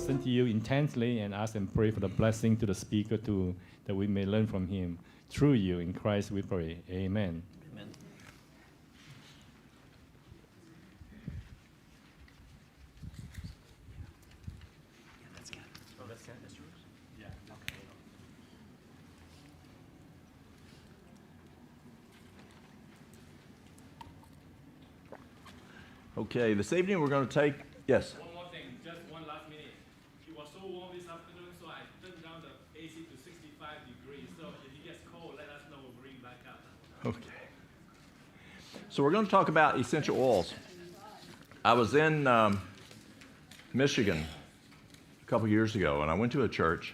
listen to you intently and ask and pray for the blessing to the speaker too, that we may learn from him. Through you, in Christ we pray. Amen. Amen. Okay, this evening we're going to take, yes? One more thing, just one last minute. It was so warm this afternoon, so I turned down the AC to 65 degrees. So if it gets cold, let us know, we'll bring it back up. Okay. So we're going to talk about essential oils. I was in Michigan a couple years ago, and I went to a church,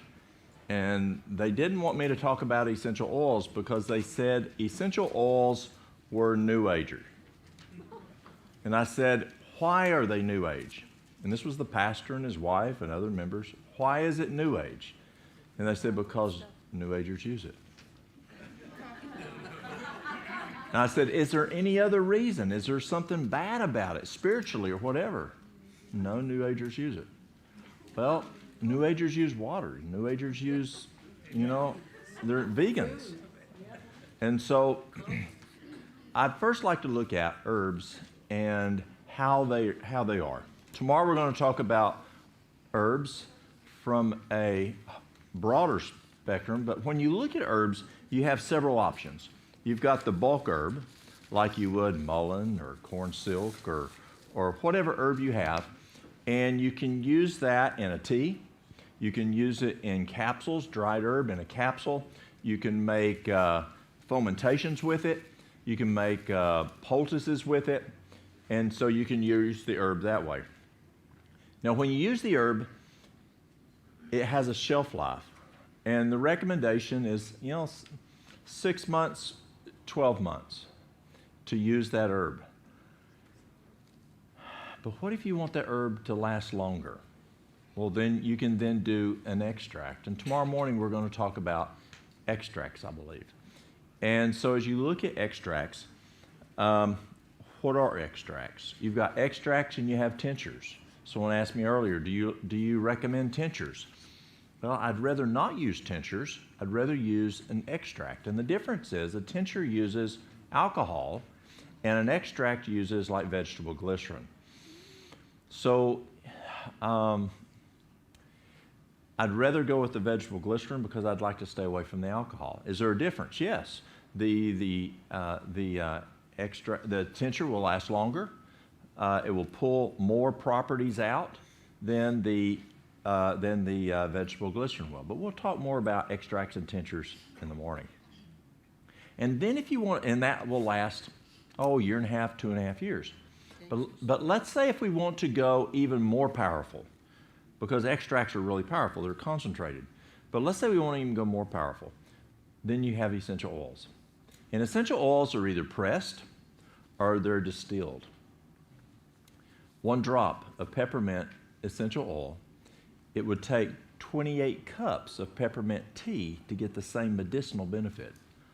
and they didn't want me to talk about essential oils because they said essential oils were New Ager. And I said, why are they New Age? And this was the pastor and his wife and other members. Why is it New Age? And they said, because New Agers use it. And I said, is there any other reason? Is there something bad about it, spiritually or whatever? No, New Agers use it. Well, New Agers use water. New Agers use, they're vegans. And so I'd first like to look at herbs and how they are. Tomorrow we're going to talk about herbs from a broader spectrum, but when you look at herbs, you have several options. You've got the bulk herb, like you would mullein or corn silk or whatever herb you have, and you can use that in a tea. You can use it in capsules, dried herb in a capsule. You can make fomentations with it. You can make poultices with it. And so you can use the herb that way. Now, when you use the herb, it has a shelf life. And the recommendation is, 6 months, 12 months to use that herb. But what if you want that herb to last longer? Well, then you can then do an extract. And tomorrow morning, we're going to talk about extracts, I believe. And so as you look at extracts, what are extracts? You've got extracts and you have tinctures. Someone asked me earlier, do you recommend tinctures? Well, I'd rather not use tinctures. I'd rather use an extract. And the difference is a tincture uses alcohol and an extract uses like vegetable glycerin. So I'd rather go with the vegetable glycerin because I'd like to stay away from the alcohol. Is there a difference? Yes. The tincture will last longer. It will pull more properties out than the vegetable glycerin will. But we'll talk more about extracts and tinctures in the morning. And then if you want, and that will last, a year and a half, 2.5 years. But let's say if we want to go even more powerful, because extracts are really powerful, they're concentrated. But let's say we want to even go more powerful. Then you have essential oils. And essential oils are either pressed or they're distilled. 1 drop of peppermint essential oil, it would take 28 cups of peppermint tea to get the same medicinal benefit.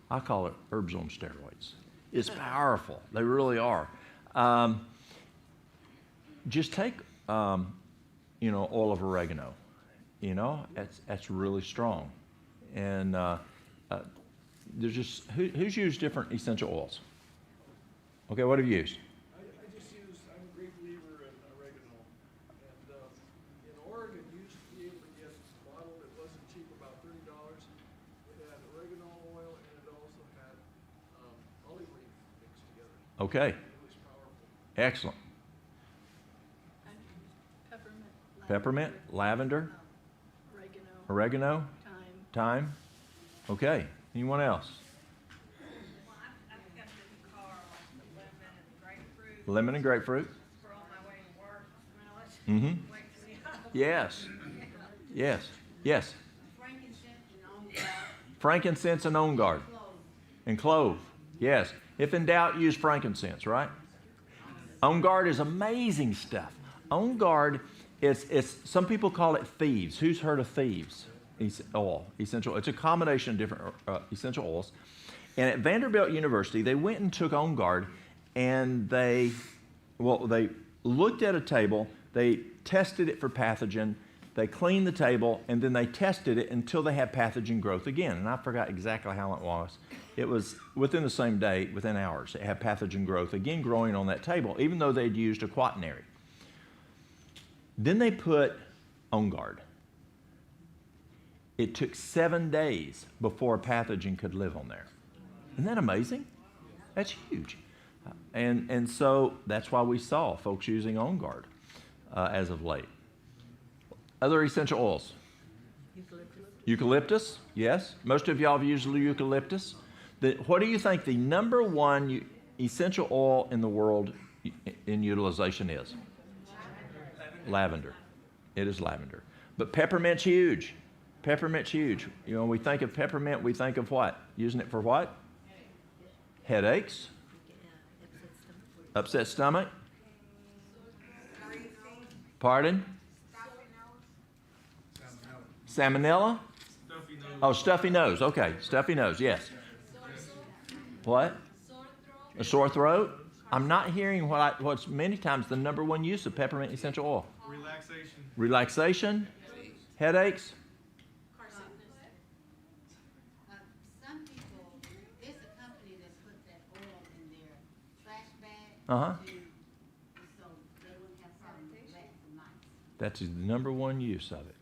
I call it herbs on steroids. It's powerful. They really are. Just take, oil of oregano. That's really strong. And there's just, who's used different essential oils? Okay, what have you used? I'm a great believer in oregano. And in Oregon, you used to be able to get a bottle that wasn't cheap, about $30. It had oregano oil and it also had olive leaf mixed together. Okay. It was powerful. Excellent. Peppermint, lavender, oregano, thyme. Okay. Anyone else? Well, I've got this car on the lemon and grapefruit. Lemon and grapefruit. For on my way to work, smell it. Mm-hmm. Wait to see how. Yes. Yes. Yes. Frankincense and on guard. Frankincense and on guard. And clove. Yes. If in doubt, use frankincense, right? On guard is amazing stuff. On guard, it's some people call it thieves. Who's heard of thieves? Essential. It's a combination of different essential oils. And at Vanderbilt University, they went and took On Guard, and they looked at a table, they tested it for pathogen, they cleaned the table, and then they tested it until they had pathogen growth again. And I forgot exactly how it was. It was within the same day, within hours, it had pathogen growth again growing on that table, even though they'd used a quaternary. Then they put On Guard. It took 7 days before a pathogen could live on there. Isn't that amazing? That's huge. And so that's why we saw folks using On Guard as of late. Other essential oils. Eucalyptus, yes. Most of y'all have used eucalyptus. What do you think the number one essential oil in the world in utilization is? Lavender. It is lavender. But peppermint's huge. Peppermint's huge. You know, when we think of peppermint, we think of what? Using it for what? Headaches. Upset stomach. Pardon? Salmonella? Stuffy nose. Oh, stuffy nose. Okay, stuffy nose, yes. What? A sore throat? I'm not hearing what's many times the number one use of peppermint essential oil. Relaxation. Relaxation? Headaches? Some people, there's a company that put that oil in their trash bag. Uh-huh. So they wouldn't have problems with rats and mice. That's the number one use of it.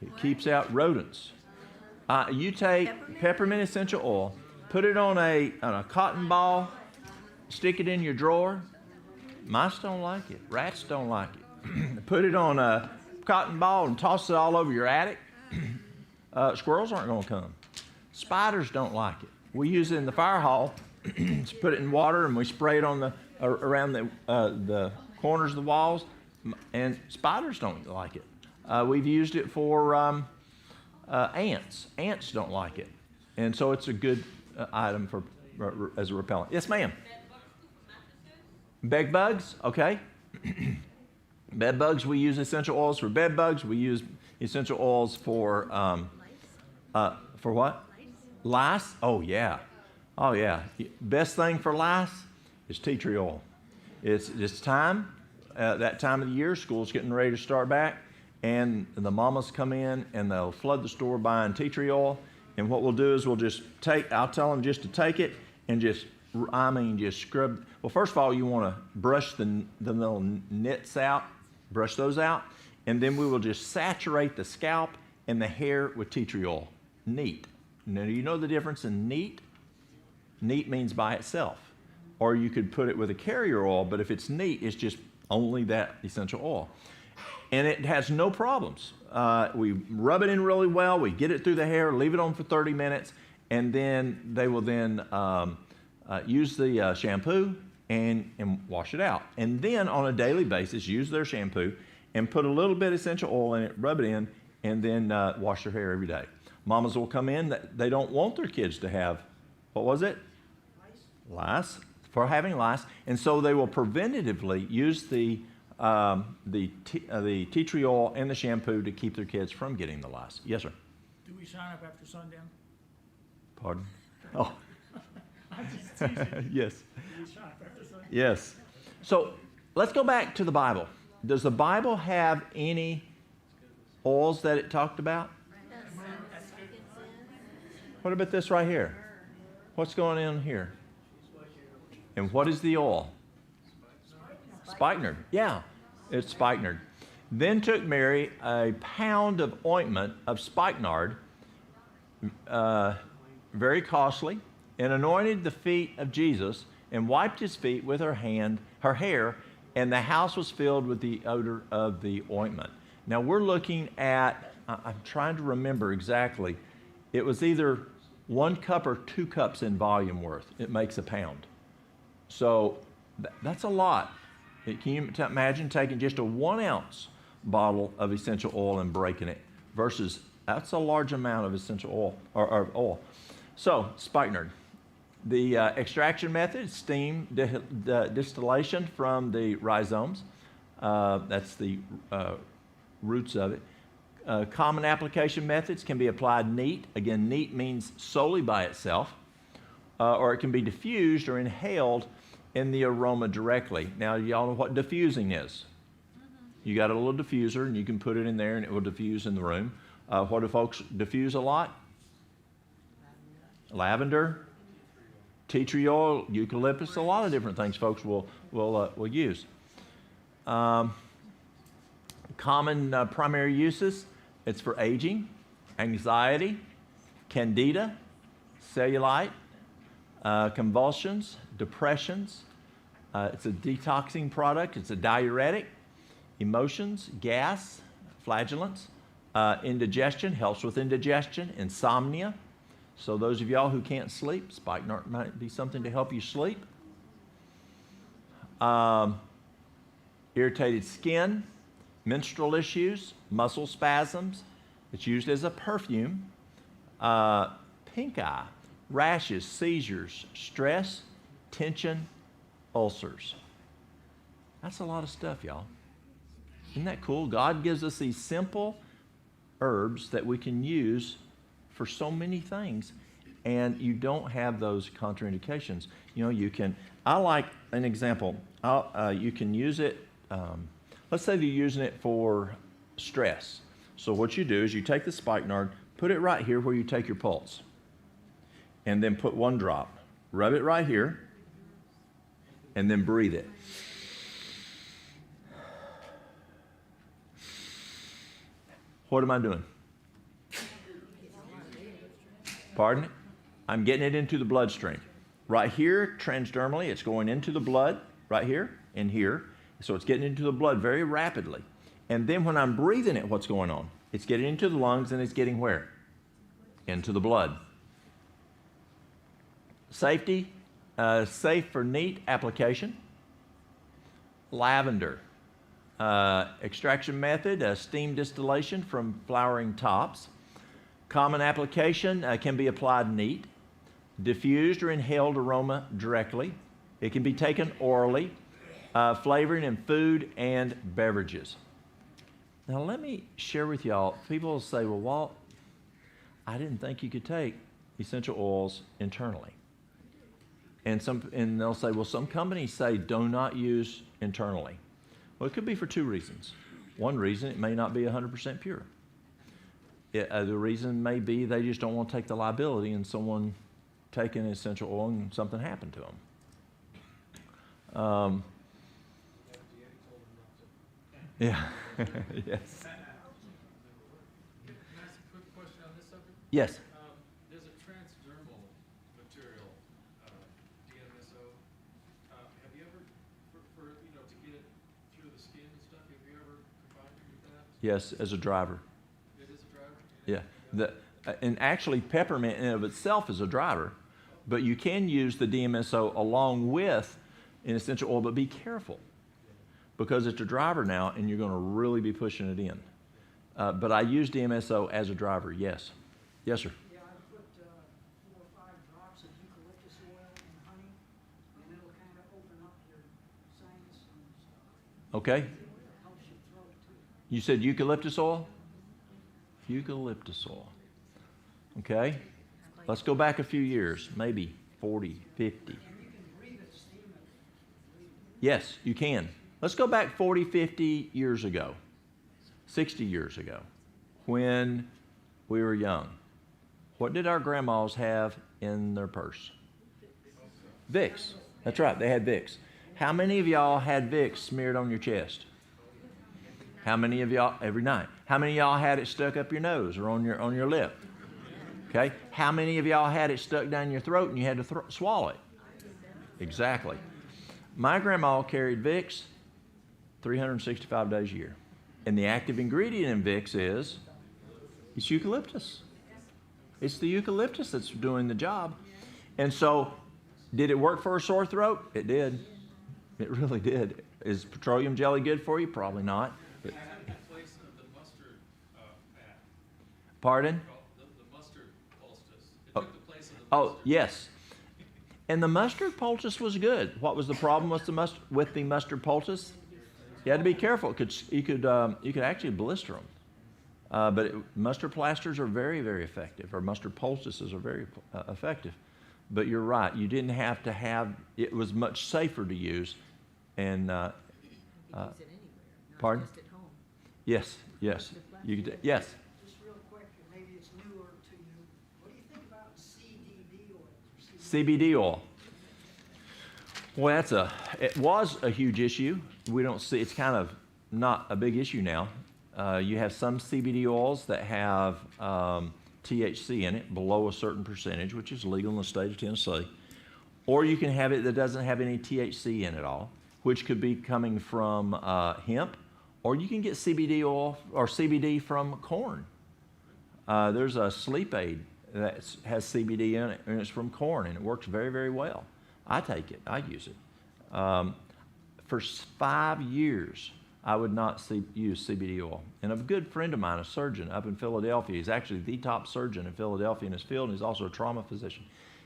It keeps out rodents. You take peppermint essential oil, put it on a cotton ball, stick it in your drawer. Mice don't like it. Rats don't like it. Put it on a cotton ball and toss it all over your attic. Squirrels aren't going to come. Spiders don't like it. We use it in the fire hall. Just put it in water and we spray it on around the corners of the walls. And spiders don't like it. We've used it for ants. Ants don't like it. And so it's a good item as a repellent. Yes, ma'am. Bed bugs, okay. Bed bugs, we use essential oils for bed bugs. We use essential oils for what? Lice? Oh, yeah. Oh, yeah. Best thing for lice is tea tree oil. It's time, that time of the year, school's getting ready to start back, and the mamas come in and they'll flood the store buying tea tree oil. And what we'll do is I'll tell them just to take it and just scrub. Well, first of all, you want to brush the little nits out, brush those out, and then we will just saturate the scalp and the hair with tea tree oil. Neat. Now, do you know the difference in neat? Neat means by itself. Or you could put it with a carrier oil, but if it's neat, it's just only that essential oil. And it has no problems. We rub it in really well. We get it through the hair, leave it on for 30 minutes, and then they will then use the shampoo and wash it out. And then on a daily basis, use their shampoo and put a little bit of essential oil in it, rub it in, and then wash their hair every day. Mamas will come in. They don't want their kids to have, what was it? Lice. For having lice. And so they will preventatively use the tea tree oil and the shampoo to keep their kids from getting the lice. Yes, sir. Do we sign up after sundown? Pardon? Oh. I'm just teasing. Yes. Do we sign up after sundown? Yes. So let's go back to the Bible. Does the Bible have any oils that it talked about? What about this right here? What's going on here? And what is the oil? Spikenard. Yeah, it's spikenard. Then took Mary a pound of ointment of spikenard, very costly, and anointed the feet of Jesus and wiped his feet with her hair, and the house was filled with the odor of the ointment. Now we're looking at, I'm trying to remember exactly, it was either 1 cup or 2 cups in volume worth. It makes a pound. So that's a lot. Can you imagine taking just a 1 ounce bottle of essential oil and breaking it versus that's a large amount of essential oil or oil. So spikenard. The extraction method is steam distillation from the rhizomes. That's the roots of it. Common application methods can be applied neat. Again, neat means solely by itself. Or it can be diffused or inhaled in the aroma directly. Now, y'all know what diffusing is? You got a little diffuser, and you can put it in there, and it will diffuse in the room. What do folks diffuse a lot? Lavender, tea tree oil, eucalyptus, a lot of different things folks will use. Common primary uses, it's for aging, anxiety, candida, cellulite, convulsions, depressions. It's a detoxing product. It's a diuretic. Emotions, gas, flagellants, indigestion, helps with indigestion, insomnia. So those of y'all who can't sleep, spikenard might be something to help you sleep. Irritated skin, menstrual issues, muscle spasms. It's used as a perfume. Pink eye, rashes, seizures, stress, tension, ulcers. That's a lot of stuff, y'all. Isn't that cool? God gives us these simple herbs that we can use for so many things, and you don't have those contraindications. You know, you can, I like an example. You can use it, let's say you're using it for stress. So what you do is you take the spikenard, put it right here where you take your pulse, and then put 1 drop. Rub it right here, and then breathe it. What am I doing? Pardon? I'm getting it into the bloodstream. Right here, transdermally, it's going into the blood, right here and here. So it's getting into the blood very rapidly. And then when I'm breathing it, what's going on? It's getting into the lungs, and it's getting where? Into the blood. Safety, safe for neat application. Lavender. Extraction method, steam distillation from flowering tops. Common application, can be applied neat. Diffused or inhaled aroma directly. It can be taken orally. Flavoring in food and beverages. Now let me share with y'all, people will say, well, Walt, I didn't think you could take essential oils internally. And they'll say, well, some companies say do not use internally. Well, it could be for 2 reasons. One reason, it may not be 100% pure. The reason may be they just don't want to take the liability and someone taking essential oil and something happened to them. Yeah. Yes. Can I ask a quick question on this subject? Yes. There's a transdermal material, DMSO. Have you ever, for to get it through the skin and stuff, have you ever combined it with that? Yes, as a driver. It is a driver? Yeah. And actually, peppermint in and of itself is a driver, but you can use the DMSO along with an essential oil, but be careful because it's a driver now, and you're going to really be pushing it in. But I use DMSO as a driver, yes. Yes, sir. Yeah, I put 4 or 5 drops of eucalyptus oil in honey, and it'll kind of open up your sinus and stuff. Okay. It helps your throat too. You said eucalyptus oil? Eucalyptus oil. Okay. Let's go back a few years, maybe 40, 50. Yes, you can. Let's go back 40, 50 years ago, 60 years ago, when we were young. What did our grandmas have in their purse? Vicks. That's right, they had Vicks. How many of y'all had Vicks smeared on your chest? How many of y'all, every night? How many of y'all had it stuck up your nose or on your lip? Okay. How many of y'all had it stuck down your throat and you had to swallow it? Exactly. My grandma carried Vicks 365 days a year. And the active ingredient in Vicks is, it's eucalyptus. It's the eucalyptus that's doing the job. And so, did it work for a sore throat? It did. It really did. Is petroleum jelly good for you? Probably not. It had the place of the mustard fat. Pardon? The mustard poultice. It took the place of the mustard. Oh, yes. And the mustard poultice was good. What was the problem with the mustard poultice? You had to be careful. You could actually blister them. But mustard plasters are very, very effective, or mustard poultices are very effective. But you're right. You didn't have to have. It was much safer to use. And You can use it anywhere, not pardon? just at home. Yes, yes. You could, yes. Just real quick, and maybe it's newer to you. What do you think about CBD oil? CBD oil. Well, it was a huge issue. We don't see, it's kind of not a big issue now. You have some CBD oils that have THC in it below a certain percentage, which is legal in the state of Tennessee. Or you can have it that doesn't have any THC in it all, which could be coming from hemp, or you can get CBD oil or CBD from corn. There's a sleep aid that has CBD in it, and it's from corn, and it works very, very well. I take it. I use it. For 5 years, I would not use CBD oil. And a good friend of mine, a surgeon up in Philadelphia, he's actually the top surgeon in Philadelphia in his field, and he's also a trauma physician.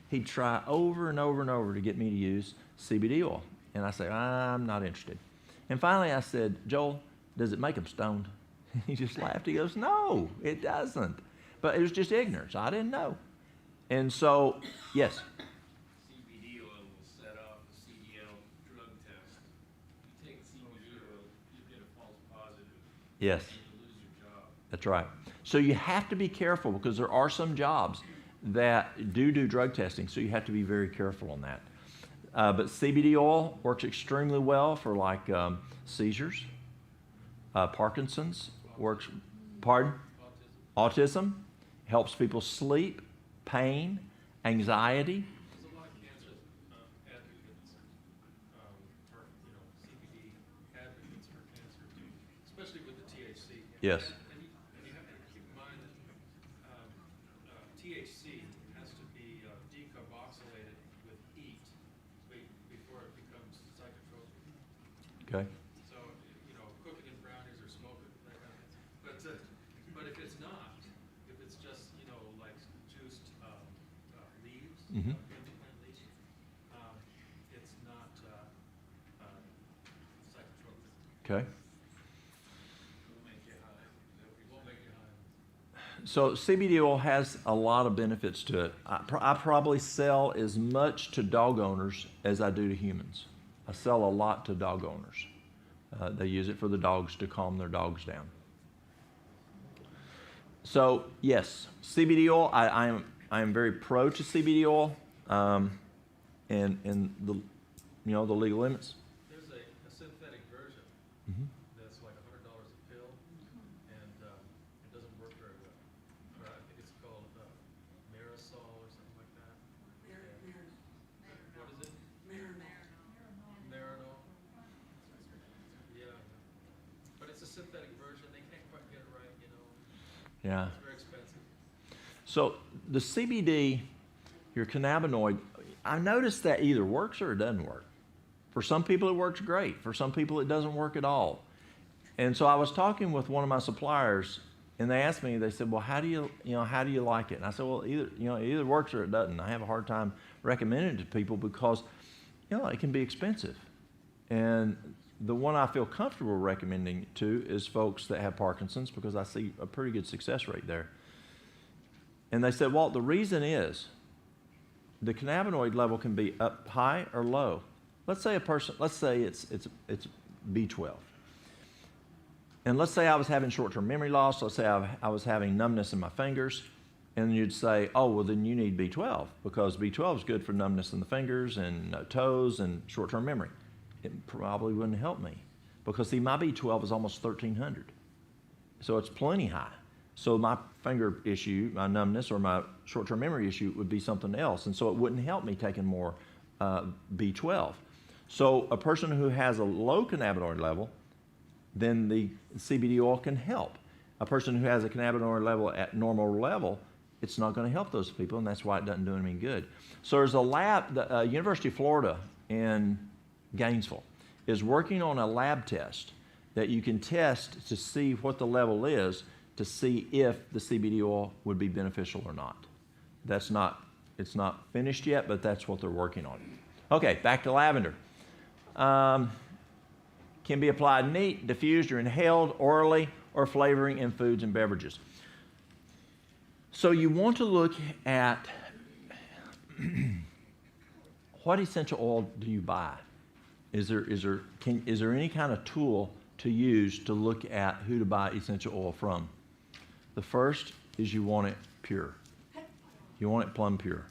He'd try over and over and over to get me to use CBD oil. And I say, I'm not interested. And finally I said, Joel, does it make them stoned? He just laughed. He goes, no, it doesn't. But it was just ignorance. I didn't know. And so, yes. CBD oil will set off a CDL drug test. You take CBD oil, you get a false positive. Yes. And you lose your job. That's right. So you have to be careful because there are some jobs that do drug testing, so you have to be very careful on that. But CBD oil works extremely well for like seizures, Parkinson's, works, pardon? Autism, helps people sleep, pain, anxiety. There's a lot of cancer advocates, or CBD advocates for cancer too, especially with the THC. Yes. And you have to keep in mind that THC has to be decarboxylated with heat before it becomes psychotropic. Okay. So, cooking in brownies or smoking, that kind of thing. But if it's not, if it's just, like juiced leaves, Mhm. plant leaves, it's not psychotropic. Okay. It won't make you high. It won't make you high. So CBD oil has a lot of benefits to it. I probably sell as much to dog owners as I do to humans. I sell a lot to dog owners. They use it for the dogs to calm their dogs down. So yes, CBD oil. I am very pro to CBD oil, and the the legal limits. There's a synthetic version that's like $100 a pill, and it doesn't work very well. But I think it's called Marisol or something like that. What is it? Marinol. Yeah. But it's a synthetic version. They can't quite get it right, Yeah. It's very expensive. So the CBD, your cannabinoid, I noticed that either works or it doesn't work. For some people it works great. For some people it doesn't work at all. And so I was talking with one of my suppliers, and they asked me, they said, well, how do you like it? And I said, well, it either works or it doesn't. I have a hard time recommending it to people because, it can be expensive. And the one I feel comfortable recommending it to is folks that have Parkinson's because I see a pretty good success rate there. And they said, Walt, the reason is the cannabinoid level can be up high or low. Let's say it's B12. And let's say I was having short-term memory loss. Let's say I was having numbness in my fingers. And you'd say, oh, well, then you need B12 because B12 is good for numbness in the fingers and toes and short-term memory. It probably wouldn't help me because, see, my B12 is almost 1,300. So it's plenty high. So my finger issue, my numbness, or my short-term memory issue would be something else. And so it wouldn't help me taking more B12. So a person who has a low cannabinoid level, then the CBD oil can help. A person who has a cannabinoid level at normal level, it's not going to help those people, and that's why it doesn't do them any good. So there's a lab, the University of Florida in Gainesville is working on a lab test that you can test to see what the level is to see if the CBD oil would be beneficial or not. It's not finished yet, but that's what they're working on. Okay, back to lavender. Can be applied neat, diffused, or inhaled orally, or flavoring in foods and beverages. So you want to look at what essential oil do you buy? Is there any kind of tool to use to look at who to buy essential oil from. The first is you want it pure. You want it plumb pure.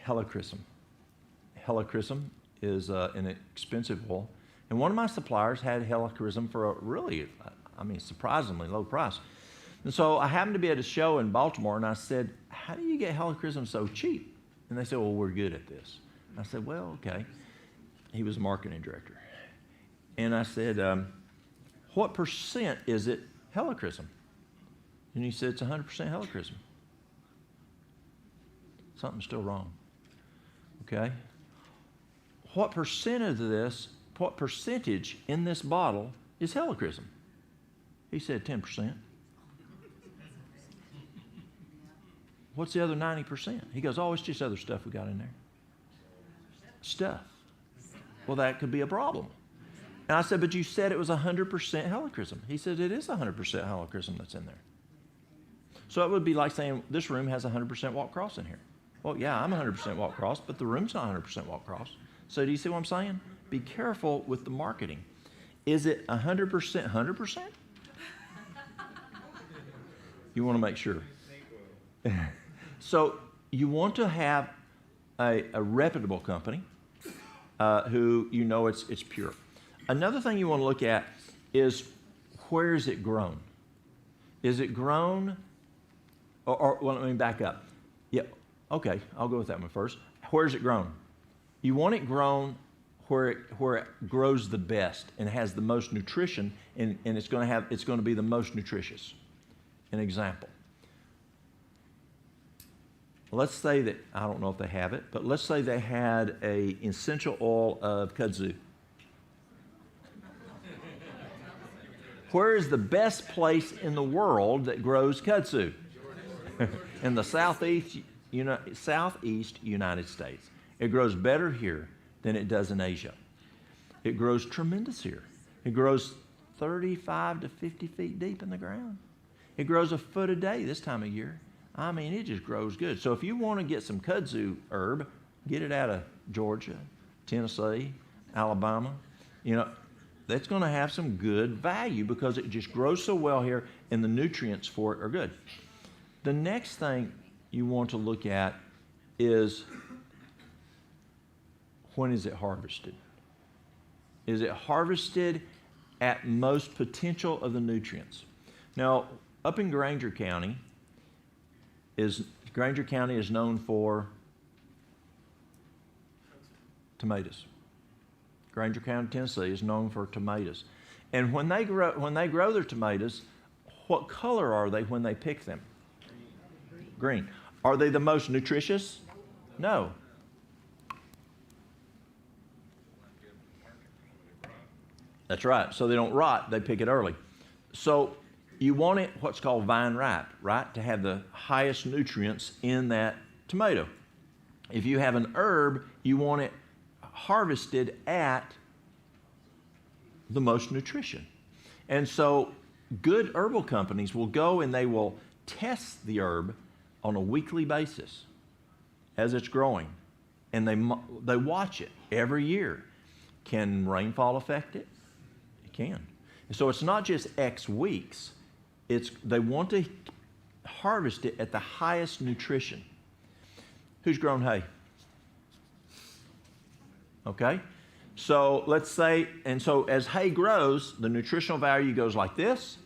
Helichrysum. Helichrysum is an expensive oil. And one of my suppliers had helichrysum for a really, surprisingly low price. And so I happened to be at a show in Baltimore, and I said, how do you get helichrysum so cheap? And they said, well, we're good at this. I said, well, okay. He was a marketing director. And I said, what percent is it helichrysum? And he said, it's 100% helichrysum. Something's still wrong. Okay? What percentage in this bottle is helichrysum? He said 10%. What's the other 90%? He goes, oh, it's just other stuff we got in there. Stuff. Well, that could be a problem. And I said, but you said it was 100% helichrysum. He said, it is 100% helichrysum that's in there. So it would be like saying, this room has 100% Walt Cross in here. Well, yeah, I'm 100% Walt Cross, but the room's not 100% Walt Cross. So do you see what I'm saying? Be careful with the marketing. Is it 100%? You want to make sure. So you want to have a reputable company who you know it's pure. Another thing you want to look at is, where is it grown? Is it grown, well, let me back up. Yeah, okay, I'll go with that one first. Where is it grown? You want it grown where it grows the best and has the most nutrition, and it's going to be the most nutritious. An example. Let's say that, I don't know if they have it, but let's say they had an essential oil of kudzu. Where is the best place in the world that grows kudzu? In the southeast United States. It grows better here than it does in Asia. It grows tremendous here. It grows 35 to 50 feet deep in the ground. It grows a foot a day this time of year. I mean, it just grows good. So if you want to get some kudzu herb, get it out of Georgia, Tennessee, Alabama. You know, that's going to have some good value because it just grows so well here and the nutrients for it are good. The next thing you want to look at is, when is it harvested? Is it harvested at most potential of the nutrients? Now, up in Granger County is known for tomatoes. Granger County, Tennessee is known for tomatoes. And when they grow their tomatoes, what color are they when they pick them? Green. Are they the most nutritious? No. That's right. So they don't rot, they pick it early. So you want it what's called vine ripe, right? To have the highest nutrients in that tomato. If you have an herb, you want it harvested at the most nutrition. And so good herbal companies will go and they will test the herb on a weekly basis as it's growing. And they watch it every year. Can rainfall affect it? It can. And so it's not just X weeks. They want to harvest it at the highest nutrition. Who's grown hay? Okay? So let's say, and so as hay grows, the nutritional value goes like this,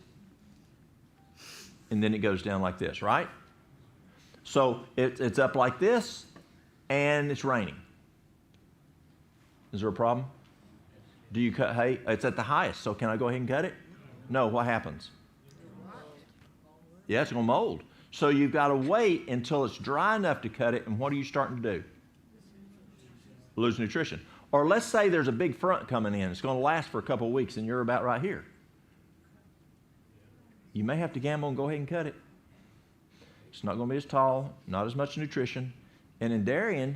and then it goes down like this, right? So it's up like this, and it's raining. Is there a problem? Do you cut hay? It's at the highest, so can I go ahead and cut it? No, what happens? Yeah, it's going to mold. So you've got to wait until it's dry enough to cut it, and what are you starting to do? Lose nutrition. Or let's say there's a big front coming in. It's going to last for a couple of weeks, and you're about right here. You may have to gamble and go ahead and cut it. It's not going to be as tall, not as much nutrition. And in dairying,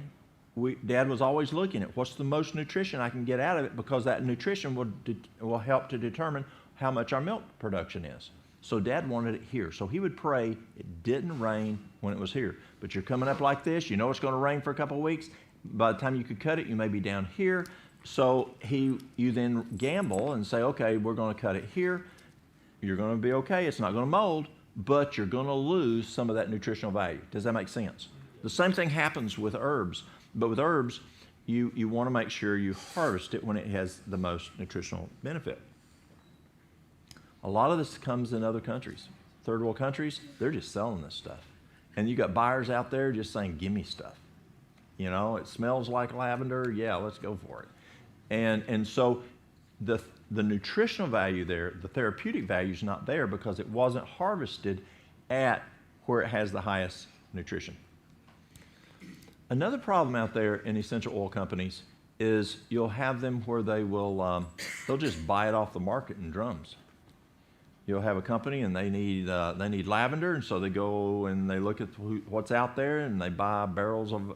Dad was always looking at what's the most nutrition I can get out of it, because that nutrition will help to determine how much our milk production is. So Dad wanted it here. So he would pray it didn't rain when it was here. But you're coming up like this. You know it's going to rain for a couple of weeks. By the time you could cut it, you may be down here. So you then gamble and say, okay, we're going to cut it here. You're going to be okay. It's not going to mold, but you're going to lose some of that nutritional value. Does that make sense? The same thing happens with herbs, but with herbs, you want to make sure you harvest it when it has the most nutritional benefit. A lot of this comes in other countries. Third world countries, they're just selling this stuff. And you got buyers out there just saying, give me stuff. You know, it smells like lavender. Yeah, let's go for it. And so the nutritional value there, the therapeutic value is not there because it wasn't harvested at where it has the highest nutrition. Another problem out there in essential oil companies is you'll have them where they'll just buy it off the market in drums. You'll have a company and they need lavender, and so they go and they look at what's out there and they buy barrels of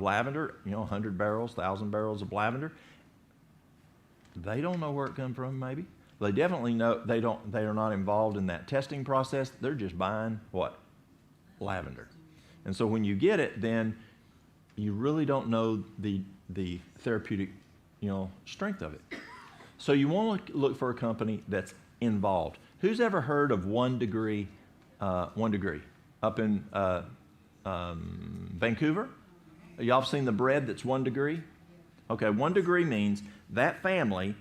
lavender, 100 barrels, 1,000 barrels of lavender. They don't know where it comes from, maybe. They definitely know they are not involved in that testing process. They're just buying what? Lavender. And so when you get it, then you really don't know the therapeutic, strength of it. So you want to look for a company that's involved. Who's ever heard of 1 Degree? 1 Degree up in Vancouver? Y'all have seen the bread that's 1 degree? Okay, 1 degree means that family,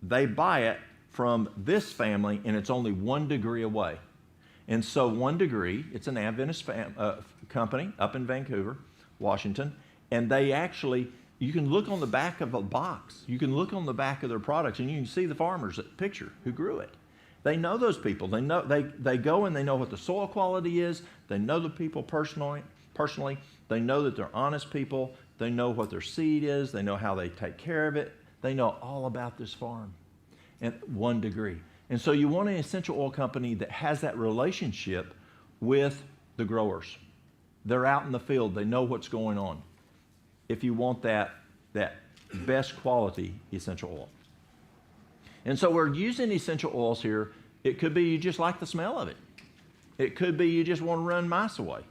they buy it from this family and it's only 1 degree away. And so 1 Degree, it's an Adventist company up in Vancouver, Washington, and they actually, you can look on the back of a box. You can look on the back of their products and you can see the farmers picture who grew it. They know those people. They know they go and they know what the soil quality is. They know the people personally. They know that they're honest people. They know what their seed is. They know how they take care of it. They know all about this farm. And 1 Degree. And so you want an essential oil company that has that relationship with the growers. They're out in the field. They know what's going on. If you want that best quality essential oil. And so we're using essential oils here. It could be you just like the smell of it. It could be you just want to run mice away.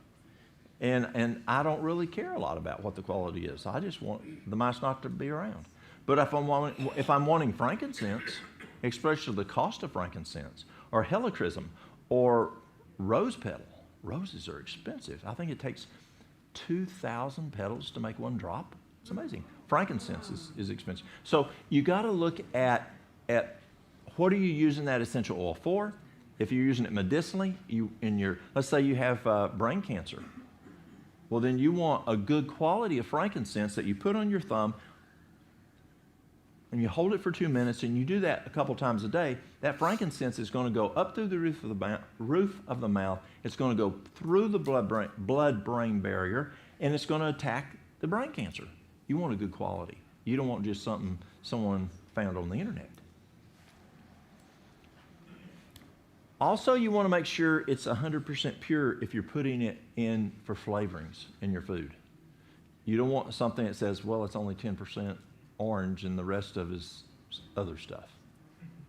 And I don't really care a lot about what the quality is. I just want the mice not to be around. But if I'm wanting frankincense, especially the cost of frankincense, or helichrysum, or rose petal. Roses are expensive. I think it takes 2,000 petals to make 1 drop. It's amazing. Frankincense is expensive. So you got to look at what are you using that essential oil for? If you're using it medicinally, let's say you have brain cancer. Well, then you want a good quality of frankincense that you put on your thumb and you hold it for 2 minutes, and you do that a couple times a day. That frankincense is going to go up through the roof of the mouth. It's going to go through the blood-brain barrier, and it's going to attack the brain cancer. You want a good quality. You don't want just something someone found on the internet. Also, you want to make sure it's 100% pure if you're putting it in for flavorings in your food. You don't want something that says, well, it's only 10% orange and the rest of is other stuff.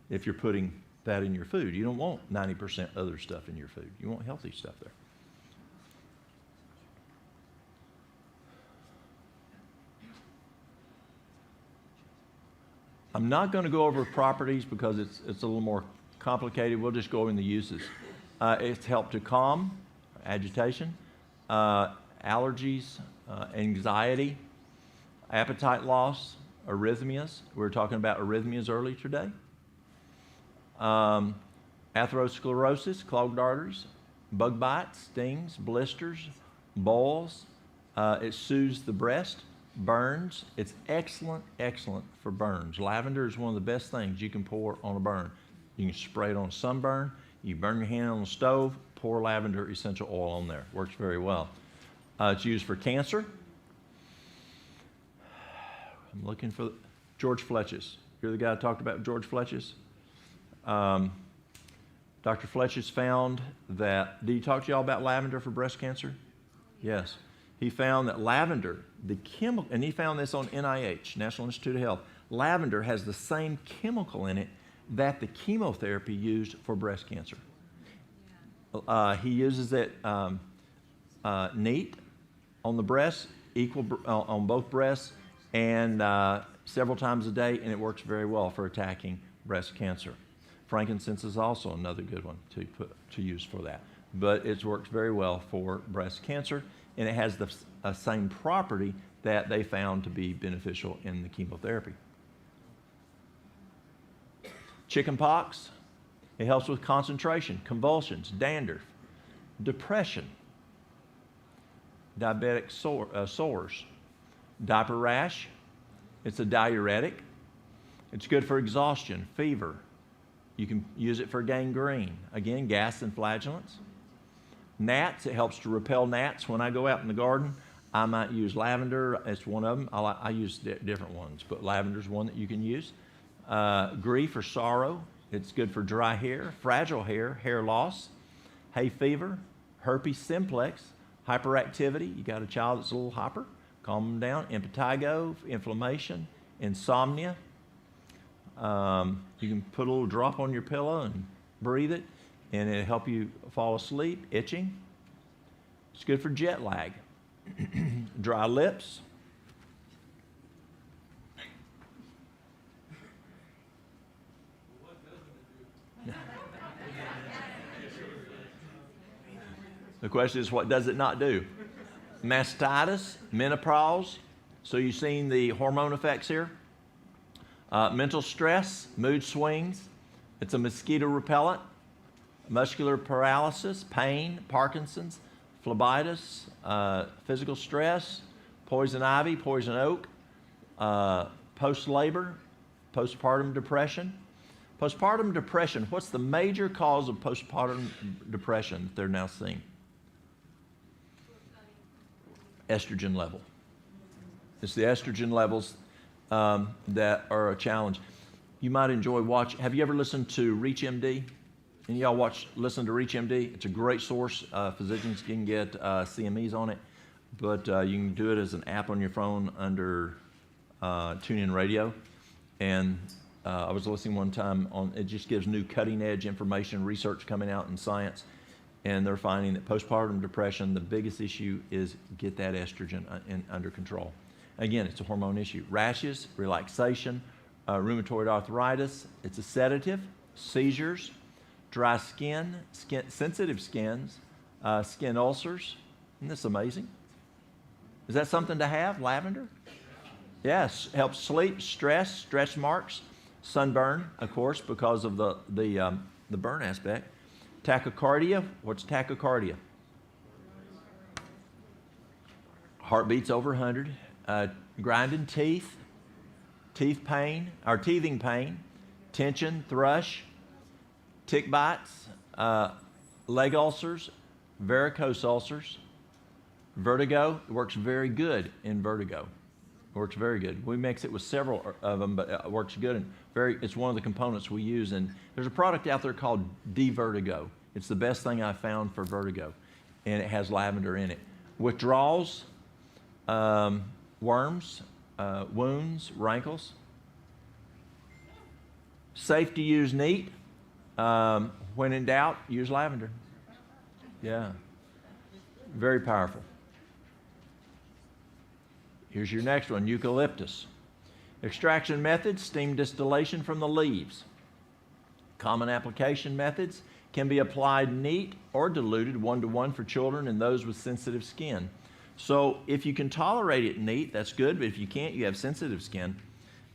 If you're putting that in your food, you don't want 90% other stuff in your food. You want healthy stuff there. I'm not going to go over properties because it's a little more complicated. We'll just go over the uses. It's helped to calm agitation, allergies, anxiety, appetite loss, arrhythmias. We were talking about arrhythmias earlier today. Atherosclerosis, clogged arteries, bug bites, stings, blisters, boils. It soothes the breast, burns. It's excellent for burns. Lavender is one of the best things you can pour on a burn. You can spray it on sunburn. You burn your hand on the stove, pour lavender essential oil on there. Works very well. It's used for cancer. I'm looking for George Fletches. You're the guy I talked about, George Fletches? Dr. Fletches found that, did he talk to y'all about lavender for breast cancer? Yes. He found that lavender, the chemical, and he found this on NIH, National Institute of Health, lavender has the same chemical in it that the chemotherapy used for breast cancer. He uses it neat on the breast, equal on both breasts, and several times a day, and it works very well for attacking breast cancer. Frankincense is also another good one to use for that, but it works very well for breast cancer, and it has the same property that they found to be beneficial in the chemotherapy. Chicken pox, it helps with concentration, convulsions, dandruff, depression, diabetic sores, diaper rash. It's a diuretic. It's good for exhaustion, fever. You can use it for gangrene. Again, gas and flagellants. Gnats, it helps to repel gnats. When I go out in the garden, I might use lavender. It's one of them. I use different ones, but lavender's one that you can use. Grief or sorrow, it's good for dry hair, fragile hair, hair loss, hay fever, herpes simplex, hyperactivity. You got a child that's a little hyper, calm them down. Impetigo, inflammation, insomnia. You can put a little drop on your pillow and breathe it, and it'll help you fall asleep. Itching. It's good for jet lag. Dry lips. The question is, what does it not do? Mastitis, menopause. So you've seen the hormone effects here. Mental stress, mood swings. It's a mosquito repellent. Muscular paralysis, pain, Parkinson's, phlebitis, physical stress, poison ivy, poison oak, post-labor, postpartum depression. Postpartum depression, what's the major cause of postpartum depression that they're now seeing? Estrogen level. It's the estrogen levels that are a challenge. You might enjoy watching. Have you ever listened to ReachMD? And y'all listen to ReachMD? It's a great source. Physicians can get CMEs on it, but you can do it as an app on your phone under TuneIn Radio. And I was listening one time on. It just gives new cutting-edge information, research coming out in science, and they're finding that postpartum depression, the biggest issue is get that estrogen under control. Again, it's a hormone issue. Rashes, relaxation, rheumatoid arthritis. It's a sedative. Seizures, dry skin, sensitive skins, skin ulcers. Isn't this amazing? Is that something to have, lavender? Yes, helps sleep, stress, stretch marks, sunburn, of course, because of the burn aspect. Tachycardia, what's tachycardia? Heartbeats over 100. Grinding teeth, teeth pain, or teething pain, tension, thrush, tick bites, leg ulcers, varicose ulcers, vertigo. It works very good in vertigo. It works very good. We mix it with several of them, but it works good. And it's one of the components we use. And there's a product out there called D-Vertigo. It's the best thing I've found for vertigo, and it has lavender in it. Withdrawals, worms, wounds, rankles. Safe to use neat. When in doubt, use lavender. Yeah. Very powerful. Here's your next one, eucalyptus. Extraction methods, steam distillation from the leaves. Common application methods can be applied neat or diluted 1-to-1 for children and those with sensitive skin. So if you can tolerate it neat, that's good, but if you can't, you have sensitive skin,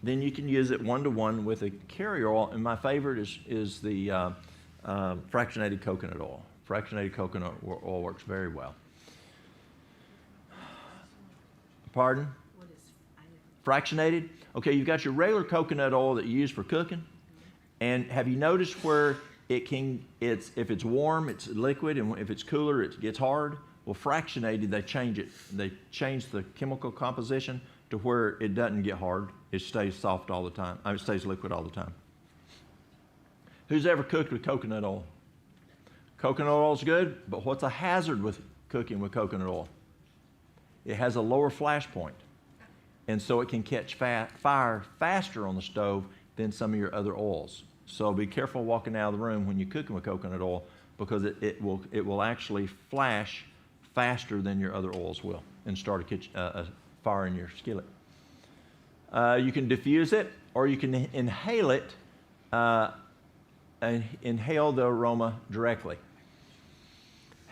then you can use it 1-to-1 with a carrier oil. And my favorite is the fractionated coconut oil. Fractionated coconut oil works very well. Pardon? What is Fractionated? Okay, you've got your regular coconut oil that you use for cooking. And have you noticed where if it's warm, it's liquid, and if it's cooler, it gets hard? Well, fractionated, they change it. They change the chemical composition to where it doesn't get hard. It stays soft all the time. It stays liquid all the time. Who's ever cooked with coconut oil? Coconut oil is good, but what's a hazard with cooking with coconut oil? It has a lower flash point, and so it can catch fire faster on the stove than some of your other oils. So be careful walking out of the room when you're cooking with coconut oil, because it will actually flash faster than your other oils will and start a fire in your skillet. You can diffuse it, or you can inhale it, and inhale the aroma directly.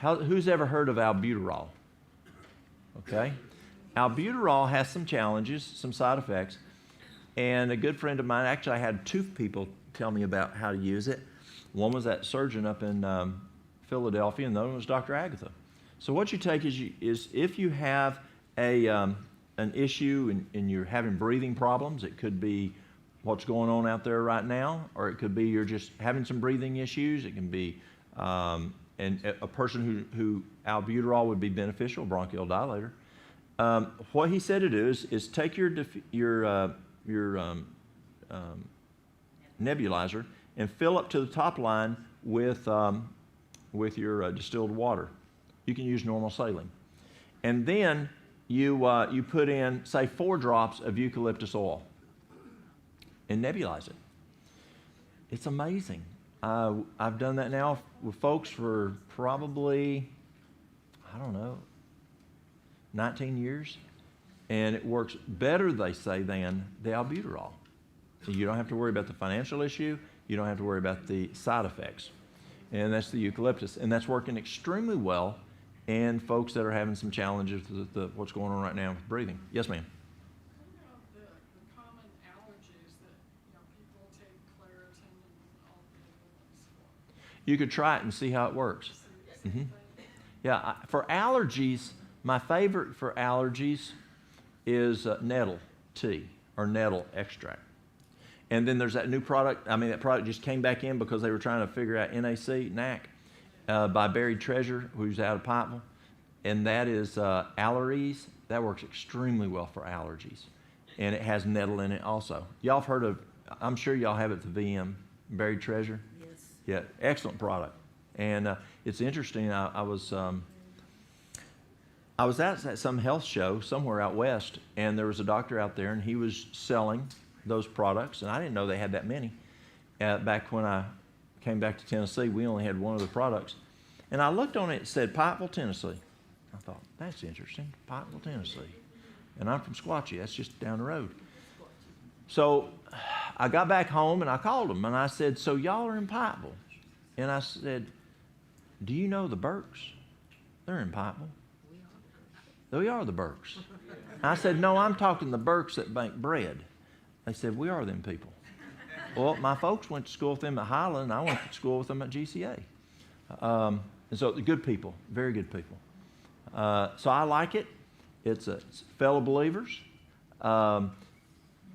Who's ever heard of albuterol? Okay. Albuterol has some challenges, some side effects, and a good friend of mine, actually I had two people tell me about how to use it. One was that surgeon up in Philadelphia, and the other one was Dr. Agatha. So what you take is if you have an issue and you're having breathing problems, it could be what's going on out there right now, or it could be you're just having some breathing issues. It can be and a person who albuterol would be beneficial, bronchial dilator. What he said to do is take your nebulizer and fill up to the top line with your distilled water. You can use normal saline, and then you put in, say, 4 drops of eucalyptus oil and nebulize it. It's amazing. I've done that now with folks for probably, 19 years, and it works better, they say, than the albuterol. So you don't have to worry about the financial issue. You don't have to worry about the side effects. And that's the eucalyptus. And that's working extremely well in folks that are having some challenges with what's going on right now with breathing. Yes, ma'am. The common allergies that, people take Claritin and all the other ones for. You could try it and see how it works. Mm-hmm. Yeah, for allergies, my favorite for allergies is nettle tea or nettle extract. And then there's that new product. That product just came back in because they were trying to figure out NAC, by Buried Treasure, who's out of Pikeville. And that is Allergies. That works extremely well for allergies. And it has nettle in it also. Y'all have heard of, I'm sure y'all have it at the VM, Buried Treasure? Yes. Yeah, excellent product. And it's interesting, I was at some health show somewhere out west, and there was a doctor out there, and he was selling those products, and I didn't know they had that many. Back when I came back to Tennessee, we only had one of the products. And I looked on it, it said Pikeville, Tennessee. I thought, that's interesting, Pikeville, Tennessee. And I'm from Squatchy, that's just down the road. So I got back home, and I called them, and I said, so y'all are in Pikeville? And I said, do you know the Burks? They're in Pikeville. We are the Burks. I said, no, I'm talking the Burks that bake bread. They said, we are them people. Well, my folks went to school with them at Highland, and I went to school with them at GCA. And so good people, very good people. So I like it. It's fellow believers.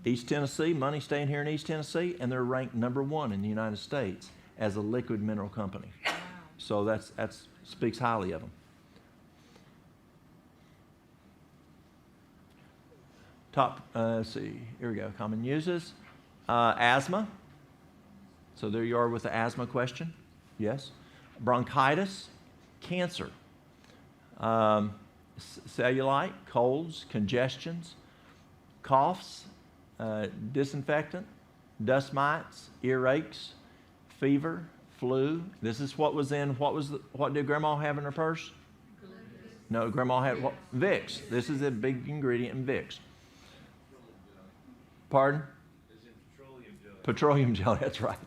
East Tennessee, money staying here in East Tennessee, and they're ranked #1 in the United States as a liquid mineral company. Wow. So that speaks highly of them. Let's see, here we go. Common uses. Asthma. So there you are with the asthma question. Yes. Bronchitis. Cancer. Cellulite. Colds. Congestions. Coughs. Disinfectant. Dust mites. Earaches. Fever. Flu. This is what was in, what did Grandma have in her purse? No, Grandma had what? Vicks. This is a big ingredient in Vicks. Pardon? Petroleum gel, that's right.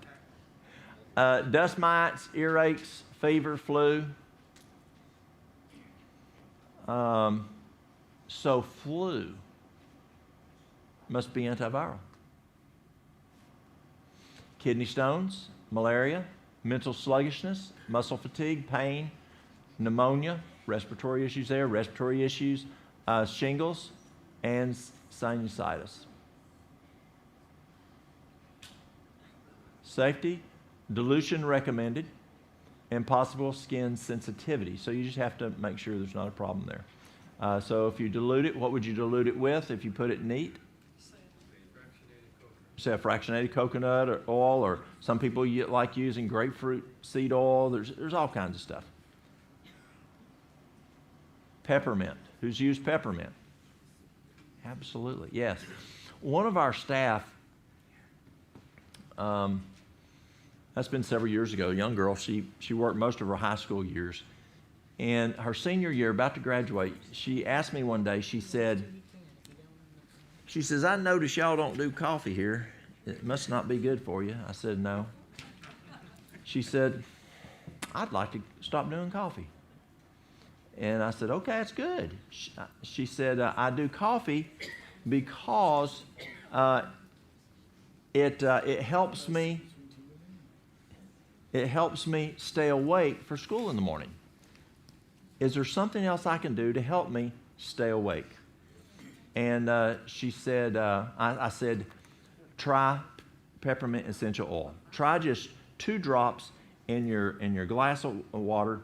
Dust mites, earaches, fever, flu. So flu must be antiviral. Kidney stones, malaria, mental sluggishness, muscle fatigue, pain, pneumonia, respiratory issues there, respiratory issues, shingles, and sinusitis. Safety, dilution recommended, and possible skin sensitivity. So you just have to make sure there's not a problem there. So if you dilute it, what would you dilute it with if you put it neat? Say a fractionated coconut or oil, or some people like using grapefruit seed oil. There's all kinds of stuff. Peppermint. Who's used peppermint? Absolutely, yes. One of our staff, that's been several years ago, a young girl, she worked most of her high school years. And her senior year, about to graduate, she asked me one day, she said, She says, I notice y'all don't do coffee here. It must not be good for you. I said, no. She said, I'd like to stop doing coffee. And I said, okay, that's good. She said, I do coffee because it helps me. It helps me stay awake for school in the morning. Is there something else I can do to help me stay awake? And she said, I said, try peppermint essential oil. Try just 2 drops in your glass of water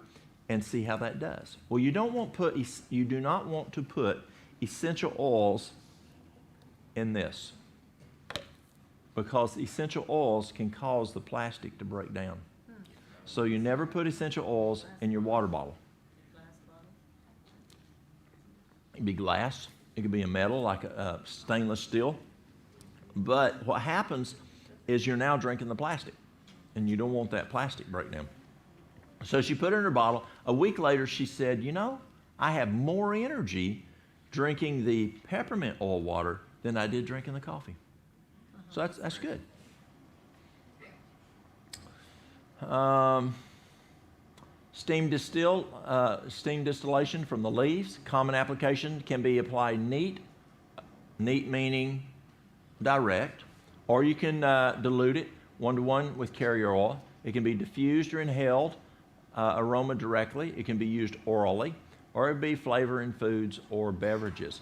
and see how that does. Well, you do not want to put essential oils in this, because essential oils can cause the plastic to break down. So you never put essential oils in your water bottle. It could be glass. It could be a metal, like a stainless steel. But what happens is you're now drinking the plastic, and you don't want that plastic breakdown. So she put it in her bottle. A week later, she said, you know, I have more energy drinking the peppermint oil water than I did drinking the coffee. So that's good. Steam distillation from the leaves. Common application can be applied neat meaning direct, or you can dilute it 1-to-1 with carrier oil. It can be diffused or inhaled aroma directly. It can be used orally, or it would be flavor in foods or beverages.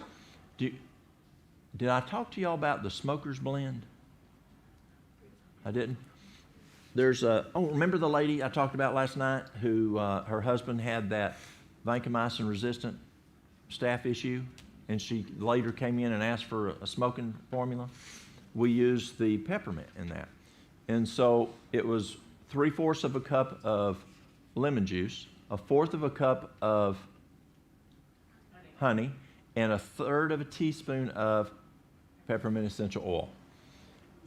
Did I talk to y'all about the smoker's blend? I didn't. Remember the lady I talked about last night who her husband had that vancomycin resistant staph issue, and she later came in and asked for a smoking formula? We used the peppermint in that. And so it was 3/4 of a cup of lemon juice, 1/4 of a cup of honey, and 1/3 of a teaspoon of peppermint essential oil.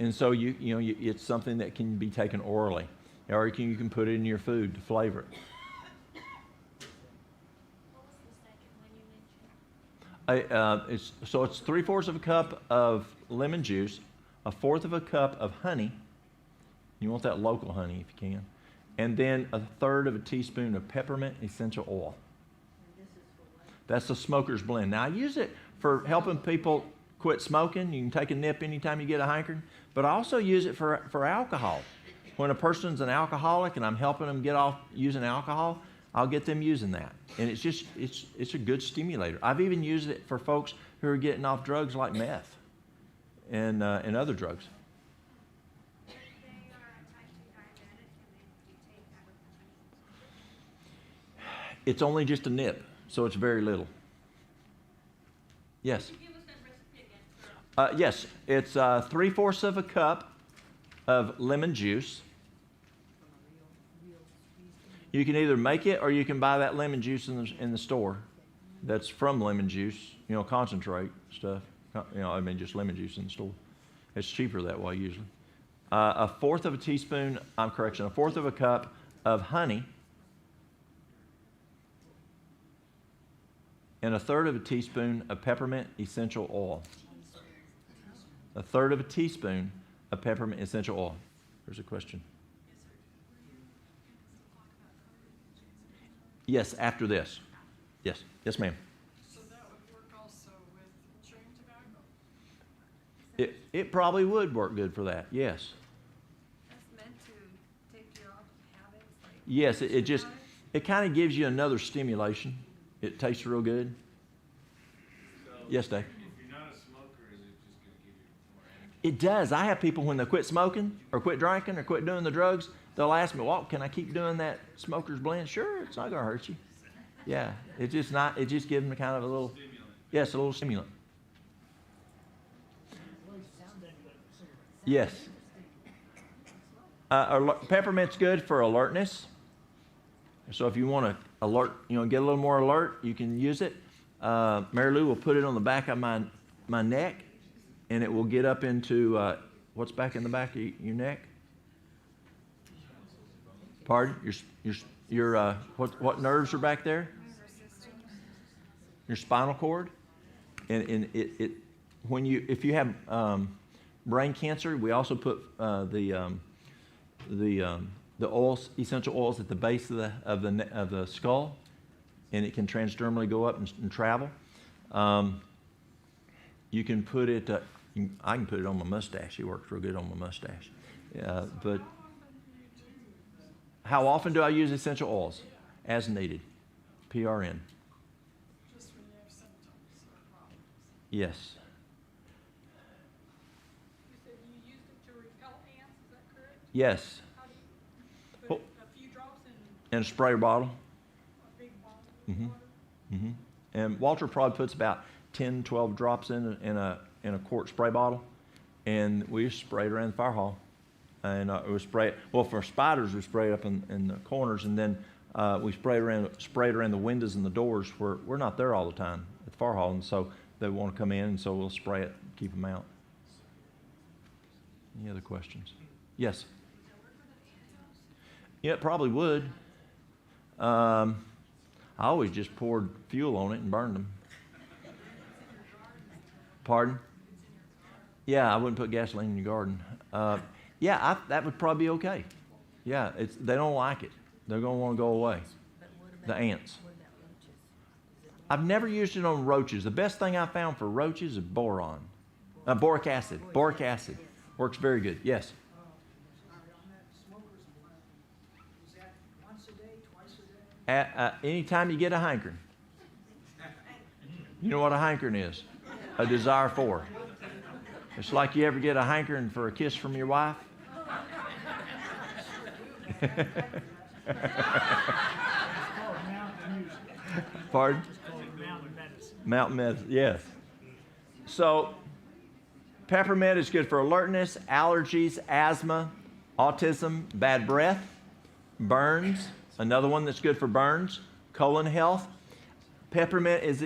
And so it's something that can be taken orally, or you can put it in your food to flavor it. What was the second one you mentioned? It's 3/4 of a cup of lemon juice, 1/4 of a cup of honey. You want that local honey if you can, and then 1/3 of a teaspoon of peppermint essential oil. That's a smoker's blend. Now I use it for helping people quit smoking. You can take a nip anytime you get a hankering, but I also use it for alcohol. When a person's an alcoholic and I'm helping them get off using alcohol, I'll get them using that. And it's a good stimulator. I've even used it for folks who are getting off drugs like meth and other drugs. If they are a type 2 diabetic, can they take that with the honey? It's only just a nip, so it's very little. Yes? Give us that recipe again. Yes, it's 3/4 of a cup of lemon juice. You can either make it or you can buy that lemon juice in the store. That's from lemon juice, concentrate stuff. Just lemon juice in the store. It's cheaper that way usually. 1/4 of a teaspoon, 1/4 of a cup of honey. And 1/3 of a teaspoon of peppermint essential oil. 1/3 of a teaspoon of peppermint essential oil. There's a question. Yes, after this. Yes, ma'am. So that would work also with chewing tobacco? It probably would work good for that. Yes. That's meant to take you off habits like. Yes, it kind of gives you another stimulation. It tastes real good. So Yes, Dave. if you're not a smoker, is it just going to give you more energy? It does. I have people when they quit smoking or quit drinking or quit doing the drugs, they'll ask me, "Walt, can I keep doing that smoker's blend?" Sure, it's not going to hurt you. Yeah, it just gives them kind of a little, yes, a little stimulant. Yes. Peppermint's good for alertness. So if you want to get a little more alert, you can use it. Mary Lou will put it on the back of my neck, and it will get up into what's back in the back of your neck. Pardon? Your what nerves are back there? Your spinal cord. And if you have brain cancer, we also put the oils, essential oils, at the base of the skull, and it can transdermally go up and travel. You can put it. I can put it on my mustache. It works real good on my mustache. But how often do I use essential oils? As needed. PRN. Just when you have symptoms or problems. Yes. You said you used it to repel ants, is that correct? Yes. How do you put a few drops in In a spray bottle. a big bottle Mm-hmm. of water? Mm-hmm. And Walter probably puts about 10, 12 drops in a quart spray bottle, and we just spray it around the fire hall. And we spray it. Well, for spiders, we spray it up in the corners, and then we spray it around the windows and the doors where we're not there all the time at the fire hall, and so they want to come in, and so we'll spray it, keep them out. Any other questions? Yes. Yeah, it probably would. I always just poured fuel on it and burned them. Pardon? Yeah, I wouldn't put gasoline in your garden. That would probably be okay. Yeah, they don't like it. They're going to want to go away. The ants. I've never used it on roaches. The best thing I found for roaches is boric acid. Boric acid works very good. Yes. Sorry, on that smoker's blood, is that once a day, twice a day? Anytime you get a hankering. You know what a hankering is? A desire for. It's like you ever get a hankering for a kiss from your wife. It's called mountain music. Pardon? It's called mountain medicine. Mountain medicine, yes. So, peppermint is good for alertness, allergies, asthma, autism, bad breath, burns. Another one that's good for burns, colon health. Peppermint is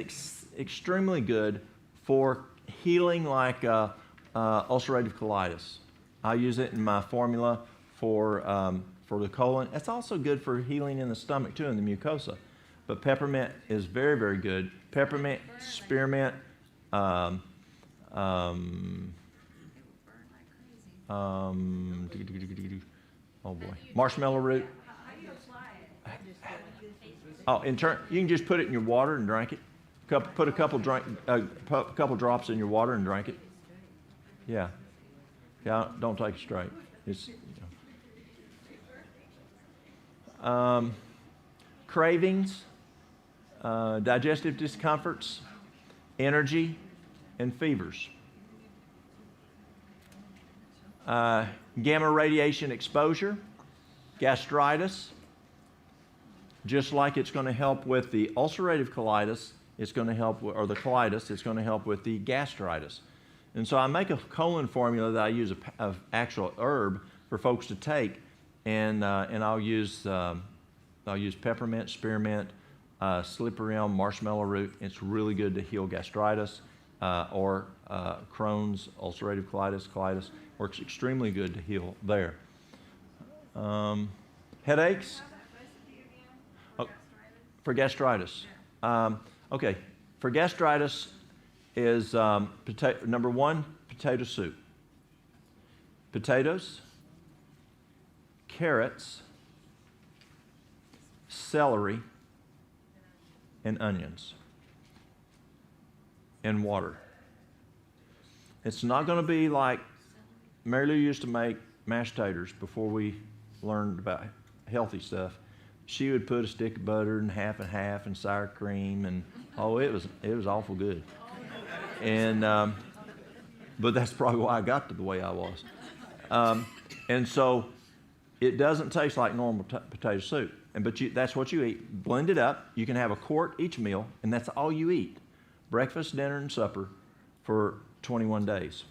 extremely good for healing like ulcerative colitis. I use it in my formula for the colon. It's also good for healing in the stomach too, in the mucosa. But peppermint is very, very good. Peppermint, spearmint, oh boy, marshmallow root. How do you apply it? Oh, you can just put it in your water and drink it. Put a couple drops in your water and drink it. Yeah. Yeah, don't take it straight. It's, cravings, digestive discomforts, energy, and fevers. Gamma radiation exposure, gastritis. Just like it's going to help with the ulcerative colitis, it's going to help, or the colitis, it's going to help with the gastritis. And so I make a colon formula that I use of actual herb for folks to take, and I'll use peppermint, spearmint, slippery elm, marshmallow root. It's really good to heal gastritis or Crohn's, ulcerative colitis. Works extremely good to heal there. Headaches. Oh, for gastritis. Okay, for gastritis is number one, potato soup. Potatoes, carrots, celery, and onions, and water. It's not going to be like Mary Lou used to make mashed taters before we learned about healthy stuff. She would put a stick of butter and half and sour cream, and it was awful good. And but that's probably why I got to the way I was. And so it doesn't taste like normal potato soup. But that's what you eat. Blend it up. You can have a quart each meal, and that's all you eat. Breakfast, dinner, and supper for 21 days.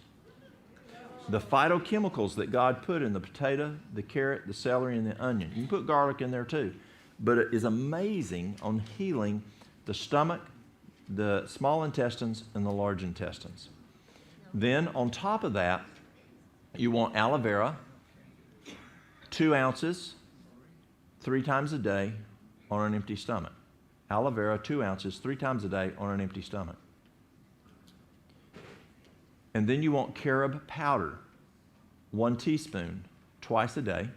The phytochemicals that God put in the potato, the carrot, the celery, and the onion. You can put garlic in there too. But it is amazing on healing the stomach, the small intestines, and the large intestines. Then on top of that, you want aloe vera, 2 ounces, 3 times a day on an empty stomach. Aloe vera, 2 ounces, 3 times a day on an empty stomach. And then you want carob powder, 1 teaspoon twice a day.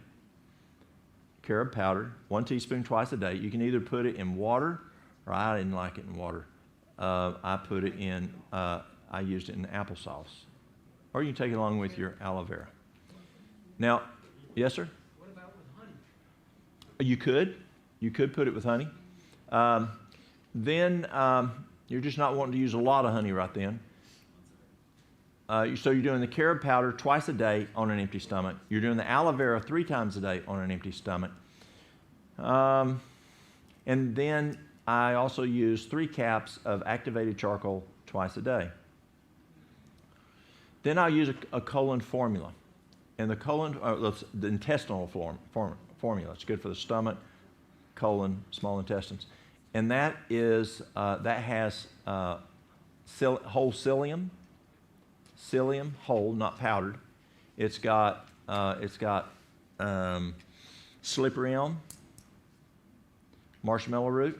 Carob powder, 1 teaspoon twice a day. You can either put it in water, or I didn't like it in water. I put it in, I used it in applesauce. Or you can take it along with your aloe vera. Now, yes, sir? What about with honey? You could put it with honey. Then you're just not wanting to use a lot of honey right then. So you're doing the carob powder twice a day on an empty stomach. You're doing the aloe vera 3 times a day on an empty stomach. And then I also use 3 caps of activated charcoal twice a day. Then I'll use a colon formula. And the intestinal formula. It's good for the stomach, colon, small intestines. And that has whole psyllium whole, not powdered. It's got slippery elm, marshmallow root,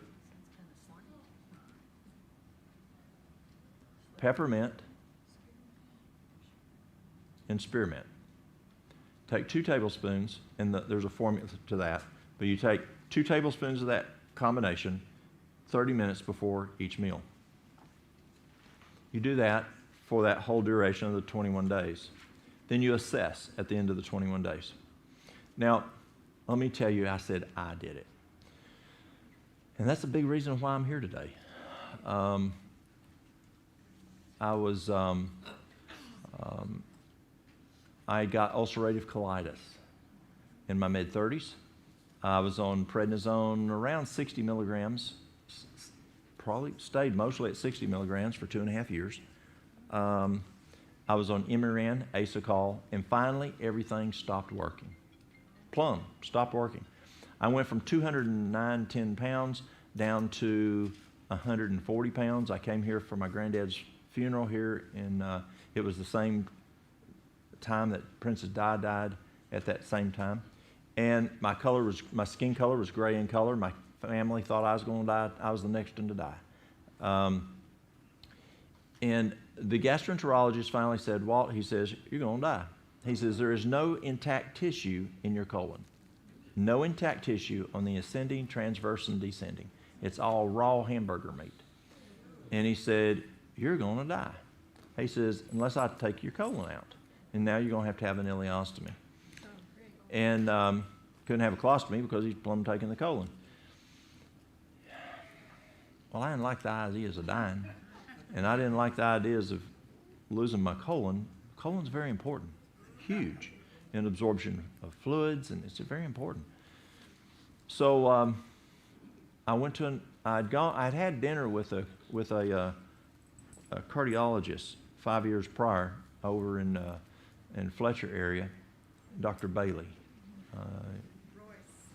peppermint, and spearmint. Take 2 tablespoons, and there's a formula to that, but you take 2 tablespoons of that combination 30 minutes before each meal. You do that for that whole duration of the 21 days. Then you assess at the end of the 21 days. Now, let me tell you, I said I did it. And that's a big reason why I'm here today. I got ulcerative colitis in my mid-30s. I was on prednisone around 60 milligrams, probably stayed mostly at 60 milligrams for 2.5 years. I was on Imiran, Asacol, and finally everything stopped working. Plumb, stopped working. I went from 210 pounds down to 140 pounds. I came here for my granddad's funeral here, and it was the same time that Princess Di died at that same time. And my skin color was gray in color. My family thought I was going to die. I was the next one to die. And the gastroenterologist finally said, Walt, he says, you're going to die. He says, there is no intact tissue in your colon. No intact tissue on the ascending, transverse, and descending. It's all raw hamburger meat. And he said, you're going to die. He says, unless I take your colon out. And now you're going to have an ileostomy. And couldn't have a colostomy because he's plumb taking the colon. Well, I didn't like the ideas of dying. And I didn't like the ideas of losing my colon. Colon's very important, huge in absorption of fluids, and it's very important. So I went to I'd had dinner with a cardiologist 5 years prior over in Fletcher area, Dr. Bailey,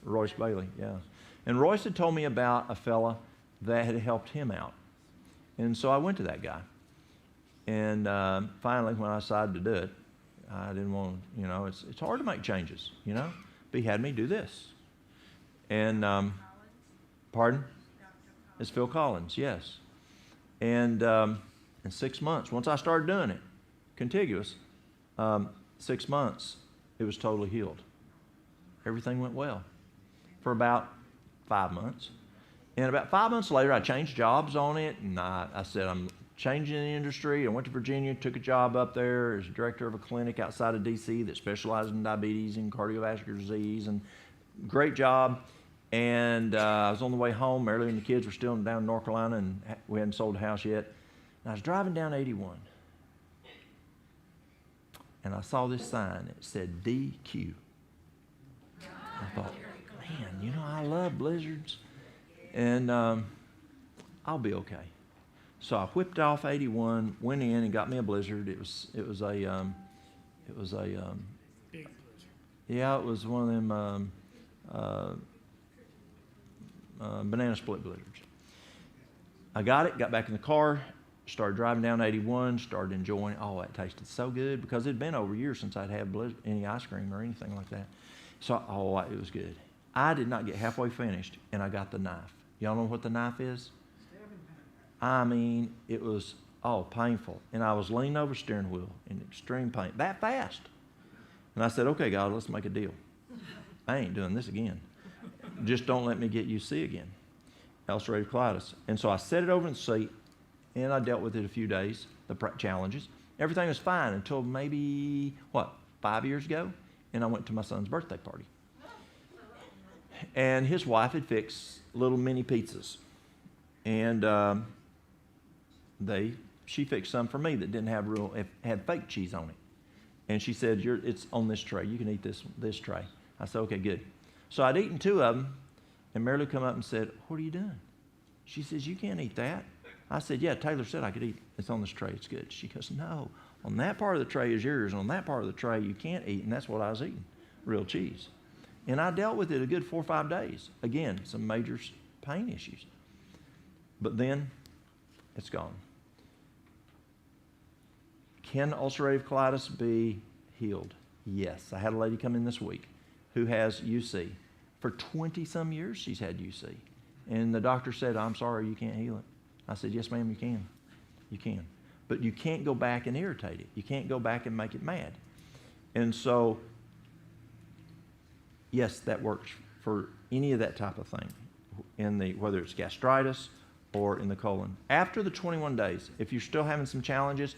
Royce Bailey, yeah. And Royce had told me about a fella that had helped him out. And so I went to that guy. And finally, when I decided to do it, I didn't want to, it's hard to make changes, But he had me do this. And, pardon? It's Phil Collins, yes. And in 6 months, once I started doing it, contiguous, 6 months, it was totally healed. Everything went well for about 5 months. And about 5 months later, I changed jobs on it, and I said, I'm changing the industry. I went to Virginia, took a job up there as director of a clinic outside of D.C. that specialized in diabetes and cardiovascular disease, and great job. And I was on the way home. Marilyn and the kids were still down in North Carolina, and we hadn't sold a house yet. And I was driving down 81, and I saw this sign. It said DQ. I thought, man, I love blizzards. And I'll be okay. So I whipped off 81, went in and got me a blizzard. It was a big blizzard. Yeah, it was one of them banana split blizzards. I got it, got back in the car, started driving down 81, started enjoying it. Oh, it tasted so good because it had been over years since I'd had any ice cream or anything like that. So, it was good. I did not get halfway finished, and I got the knife. Y'all know what the knife is? I mean, it was Oh, painful. And I was leaning over steering wheel in extreme pain, that fast. And I said, okay, God, let's make a deal. I ain't doing this again. Just don't let me get UC again, ulcerative colitis. And so I set it over in the seat, and I dealt with it a few days, the challenges. Everything was fine until maybe, 5 years ago, and I went to my son's birthday party. And his wife had fixed little mini pizzas. And she fixed some for me that didn't have had fake cheese on it. And she said, it's on this tray. You can eat this tray. I said, okay, good. So I'd eaten 2 of them, and Mary Lou come up and said, what are you doing? She says, you can't eat that. I said, yeah, Taylor said I could eat. It's on this tray. It's good. She goes, no, on that part of the tray is yours, and on that part of the tray you can't eat, and that's what I was eating, real cheese. And I dealt with it a good 4 or 5 days. Again, some major pain issues. But then it's gone. Can ulcerative colitis be healed? Yes. I had a lady come in this week who has UC. For 20-some years, she's had UC. And the doctor said, I'm sorry, you can't heal it. I said, yes, ma'am, you can. You can. But you can't go back and irritate it. You can't go back and make it mad. And so, yes, that works for any of that type of thing, whether it's gastritis or in the colon. After the 21 days, if you're still having some challenges,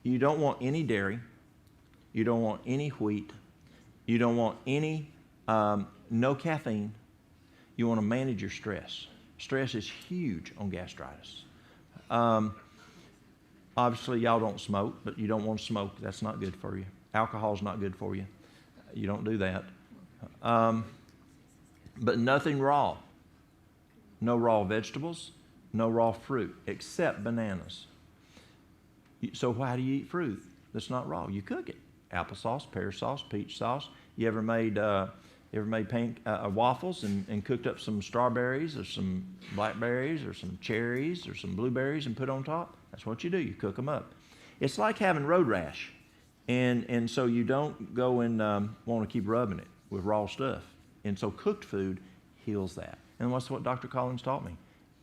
you don't want any dairy, you don't want any wheat, you don't want any, no caffeine. You want to manage your stress. Stress is huge on gastritis. Obviously, y'all don't smoke, but you don't want to smoke. That's not good for you. Alcohol's not good for you. You don't do that. But nothing raw. No raw vegetables, no raw fruit, except bananas. So why do you eat fruit that's not raw? You cook it. Applesauce, pear sauce, peach sauce. You ever made waffles and cooked up some strawberries or some blackberries or some cherries or some blueberries and put on top? That's what you do. You cook them up. It's like having road rash. And so you don't go and want to keep rubbing it with raw stuff. And so cooked food heals that. And that's what Dr. Collins taught me.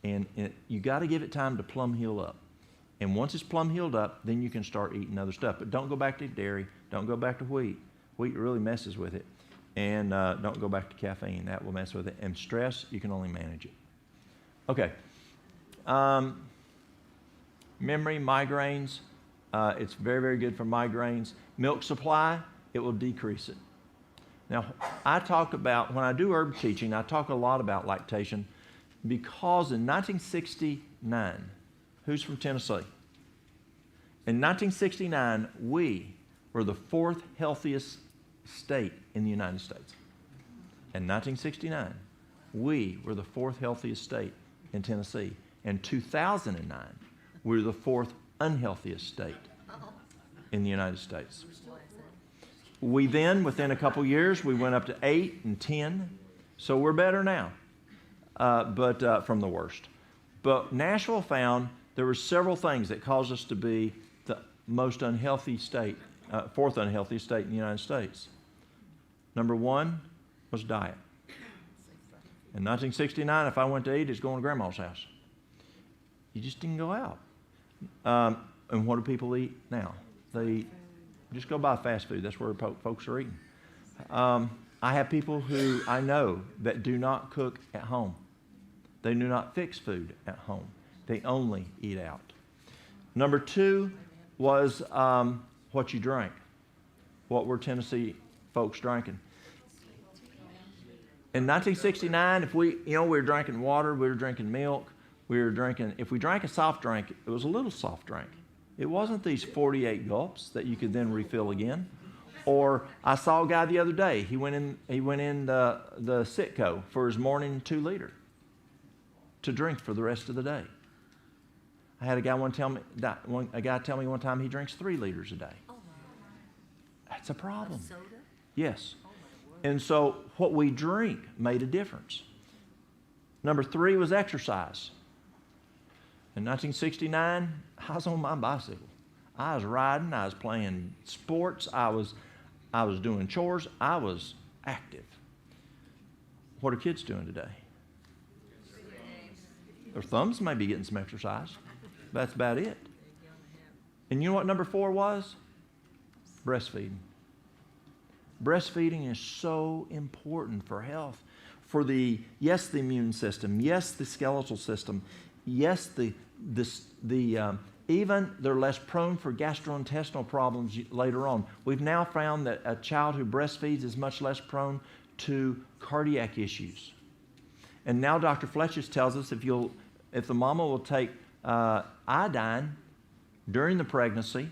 And you got to give it time to plumb heal up. And once it's plumb healed up, then you can start eating other stuff. But don't go back to dairy. Don't go back to wheat. Wheat really messes with it. And don't go back to caffeine. That will mess with it. And stress, you can only manage it. Okay. Memory, migraines. It's very, very good for migraines. Milk supply, it will decrease it. Now, I talk about, when I do herb teaching, I talk a lot about lactation because in 1969, who's from Tennessee? In 1969, we were the 4th healthiest state in the United States. In 1969, we were the 4th healthiest state in Tennessee. In 2009, we were the 4th unhealthiest state in the United States. We then, within a couple years, we went up to 8 and 10. So we're better now, but from the worst. But Nashville found there were several things that caused us to be the most unhealthy state, 4th unhealthiest state in the United States. Number 1 was diet. In 1969, if I went to eat, it's going to grandma's house. You just didn't go out. And what do people eat now? They just go buy fast food. That's where folks are eating. I have people who I know that do not cook at home. They do not fix food at home. They only eat out. Number 2 was what you drank. What were Tennessee folks drinking? In 1969, if we were drinking water, we were drinking milk, if we drank a soft drink, it was a little soft drink. It wasn't these 48 gulps that you could then refill again. Or I saw a guy the other day, he went in the Citco for his morning 2-liter to drink for the rest of the day. I had a guy tell me one time he drinks 3 liters a day. That's a problem. Soda? Yes. And so what we drink made a difference. Number 3 was exercise. In 1969, I was on my bicycle. I was riding. I was playing sports. I was doing chores. I was active. What are kids doing today? Their thumbs may be getting some exercise. That's about it. And you know what number 4 was? Breastfeeding. Breastfeeding is so important for health. For the immune system, yes, the skeletal system, yes, even they're less prone for gastrointestinal problems later on. We've now found that a child who breastfeeds is much less prone to cardiac issues. And now Dr. Fletcher tells us if the mama will take iodine during the pregnancy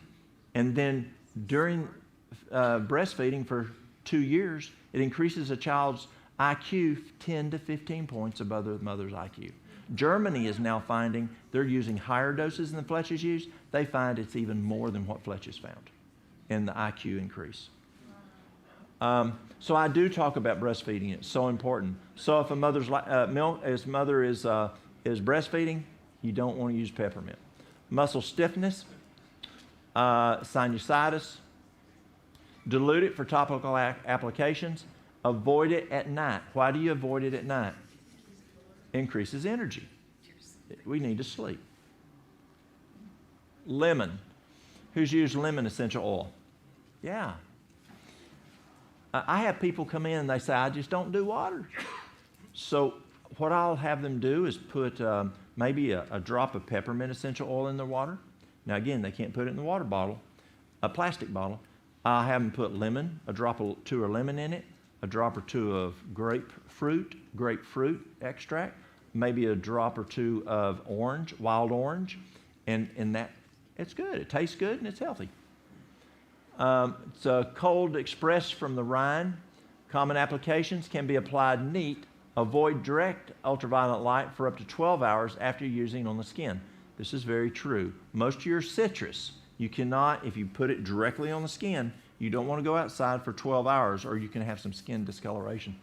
and then during breastfeeding for 2 years, it increases a child's IQ 10 to 15 points above the mother's IQ. Germany is now finding they're using higher doses than Fletcher's used. They find it's even more than what Fletcher's found in the IQ increase. So I do talk about breastfeeding. It's so important. So if a mother's mother is breastfeeding, you don't want to use peppermint. Muscle stiffness, sinusitis, dilute it for topical applications. Avoid it at night. Why do you avoid it at night? Increases energy. We need to sleep. Lemon. Who's used lemon essential oil? Yeah. I have people come in and they say, I just don't do water. So what I'll have them do is put maybe a drop of peppermint essential oil in their water. Now again, they can't put it in the water bottle, a plastic bottle. I'll have them put lemon, a drop or 2 of lemon in it, a drop or 2 of grapefruit extract, maybe a drop or 2 of wild orange, and that, it's good. It tastes good and it's healthy. It's a cold express from the rind. Common applications can be applied neat. Avoid direct ultraviolet light for up to 12 hours after using on the skin. This is very true. Most of your citrus, you cannot, if you put it directly on the skin, you don't want to go outside for 12 hours or you can have some skin discoloration.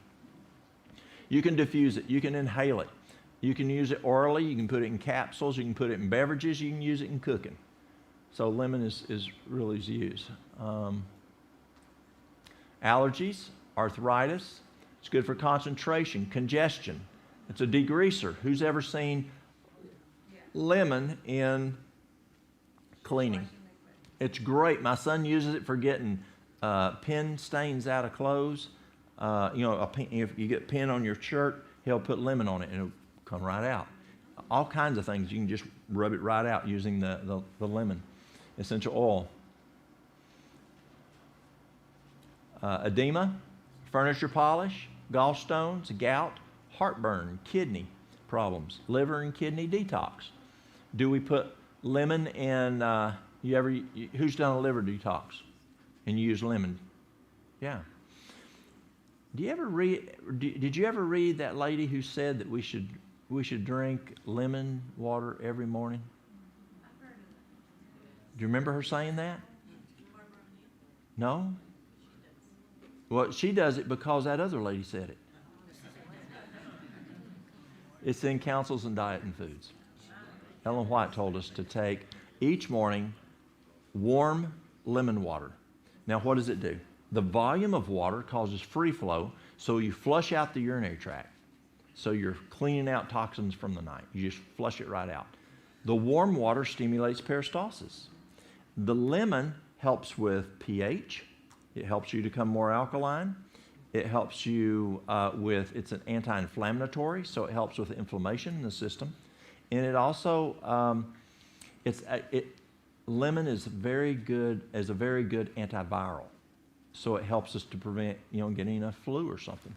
You can diffuse it. You can inhale it. You can use it orally. You can put it in capsules. You can put it in beverages. You can use it in cooking. So lemon is really used. Allergies, arthritis. It's good for concentration, congestion. It's a degreaser. Who's ever seen lemon in cleaning? It's great. My son uses it for getting pen stains out of clothes. If you get pen on your shirt, he'll put lemon on it and it'll come right out. All kinds of things. You can just rub it right out using the lemon essential oil. Edema, furniture polish, gallstones, gout, heartburn, kidney problems, liver and kidney detox. Do we put lemon in, who's done a liver detox and you use lemon? Yeah. Did you ever read that lady who said that we should drink lemon water every morning? I've heard of it. Do you remember her saying that? No? Well, she does it because that other lady said it. It's in Counsels in Diet and Foods. Ellen White told us to take each morning warm lemon water. Now, what does it do? The volume of water causes free flow, so you flush out the urinary tract. So you're cleaning out toxins from the night. You just flush it right out. The warm water stimulates peristalsis. The lemon helps with pH. It helps you to become more alkaline. It helps you it's an anti-inflammatory, so it helps with inflammation in the system. And it also, lemon is a very good antiviral. So it helps us to prevent, getting a flu or something.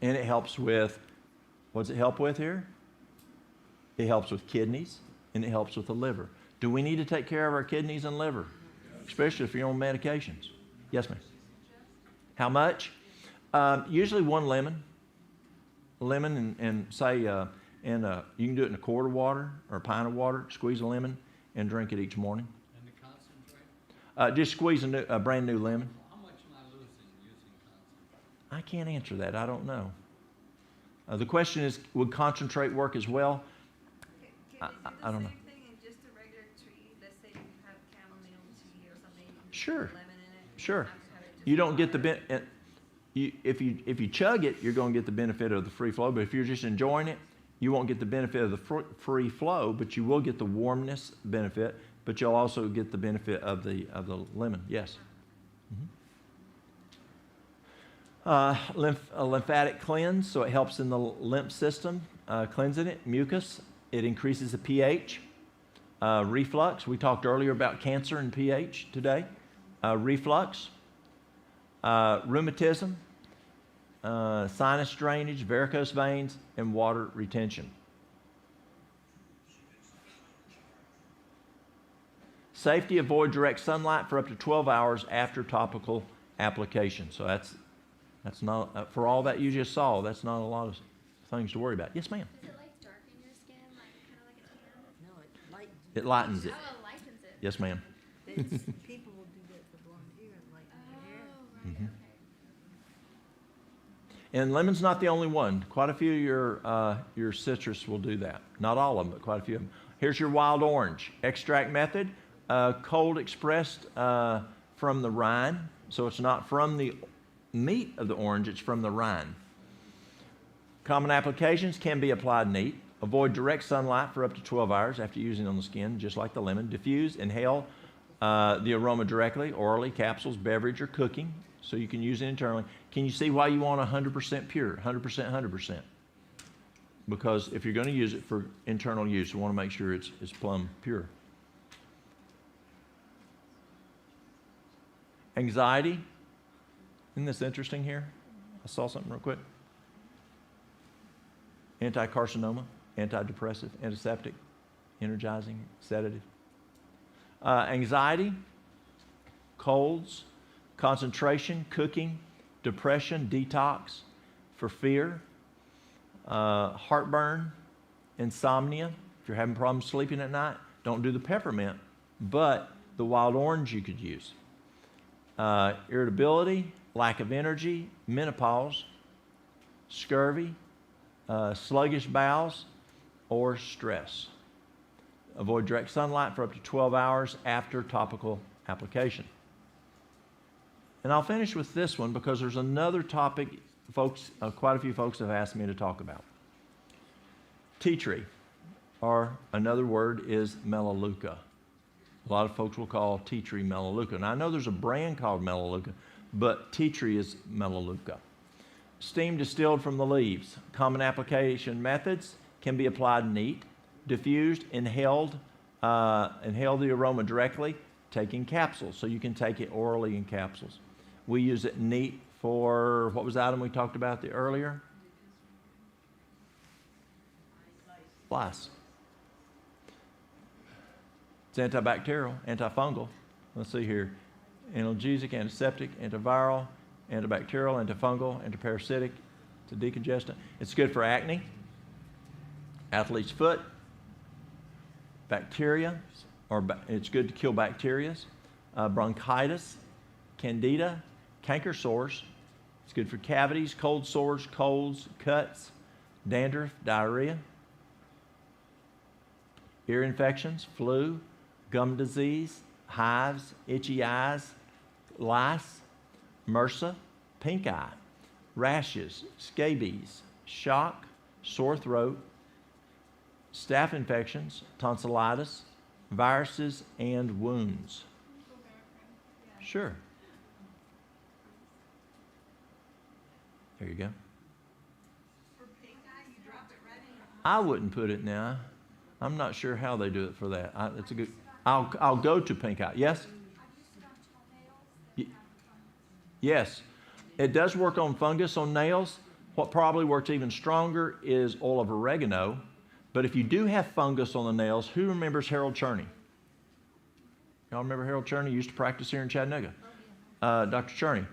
And it helps with, what does it help with here? It helps with kidneys and it helps with the liver. Do we need to take care of our kidneys and liver? Especially if you're on medications. Yes, ma'am. How much? Usually 1 lemon. Lemon and say, you can do it in a quart of water or a pint of water. Squeeze a lemon and drink it each morning. And the concentrate? Just squeeze a brand new lemon. How much am I losing using concentrate? I can't answer that. I don't know. The question is, would concentrate work as well? Can you I don't do know. the same thing in just a regular tea? Let's say you have chamomile tea or something. You can Sure. put lemon in it. Sure. Have it just You don't get the water. if you chug it, you're going to get the benefit of the free flow. But if you're just enjoying it, you won't get the benefit of the free flow, but you will get the warmness benefit, but you'll also get the benefit of the lemon. Yes. A lymphatic cleanse, so it helps in the lymph system, cleansing it. Mucus, it increases the pH. Reflux, we talked earlier about cancer and pH today. Reflux, rheumatism, sinus drainage, varicose veins, and water retention. Safety, avoid direct sunlight for up to 12 hours after topical application. So that's not, for all that you just saw, that's not a lot of things to worry about. Yes, ma'am? Does it like darken your skin, like kind of like a tan? No, it lightens. It lightens it. Oh, it lightens it. Yes, ma'am. People will do that for blonde hair and lighten their hair. Oh, right, Mhm. okay. And lemon's not the only one. Quite a few of your citrus will do that. Not all of them, but quite a few of them. Here's your wild orange. Extract method, cold expressed from the rind. So it's not from the meat of the orange, it's from the rind. Common applications can be applied neat. Avoid direct sunlight for up to 12 hours after using on the skin, just like the lemon. Diffuse, inhale the aroma directly, orally, capsules, beverage, or cooking. So you can use it internally. Can you see why you want 100% pure, 100%, 100%? Because if you're going to use it for internal use, you want to make sure it's plumb pure. Anxiety. Isn't this interesting here? I saw something real quick. Anti-carcinoma, antidepressive, antiseptic, energizing, sedative. Anxiety, colds, concentration, cooking, depression, detox, for fear, heartburn, insomnia. If you're having problems sleeping at night, don't do the peppermint, but the wild orange you could use. Irritability, lack of energy, menopause, scurvy, sluggish bowels, or stress. Avoid direct sunlight for up to 12 hours after topical application. And I'll finish with this one because there's another topic folks, quite a few folks have asked me to talk about. Tea tree, or another word is melaleuca. A lot of folks will call tea tree melaleuca. And I know there's a brand called melaleuca, but tea tree is melaleuca. Steam distilled from the leaves. Common application methods can be applied neat, diffused, inhaled the aroma directly, taking capsules. So you can take it orally in capsules. We use it neat for, what was the item we talked about earlier? Lice. It's antibacterial, antifungal. Let's see here. Analgesic, antiseptic, antiviral, antibacterial, antifungal, antiparasitic, it's a decongestant. It's good for acne, athlete's foot, bacteria, it's good to kill bacteria, bronchitis, candida, canker sores. It's good for cavities, cold sores, colds, cuts, dandruff, diarrhea, ear infections, flu, gum disease, hives, itchy eyes, lice, MRSA, pink eye, rashes, scabies, shock, sore throat, staph infections, tonsillitis, viruses, and wounds. Sure. There you go. For pink eye, you drop it right in your I wouldn't put it now. I'm not sure how they do it for that. It's a good. I'll go to pink eye. Yes. I've used it on toenails that Y- have fungus. Yes. It does work on fungus on nails. What probably works even stronger is oil of oregano. But if you do have fungus on the nails, who remembers Harold Cherney? Y'all remember Harold Cherney? He used to practice here in Chattanooga. Dr. Cherney.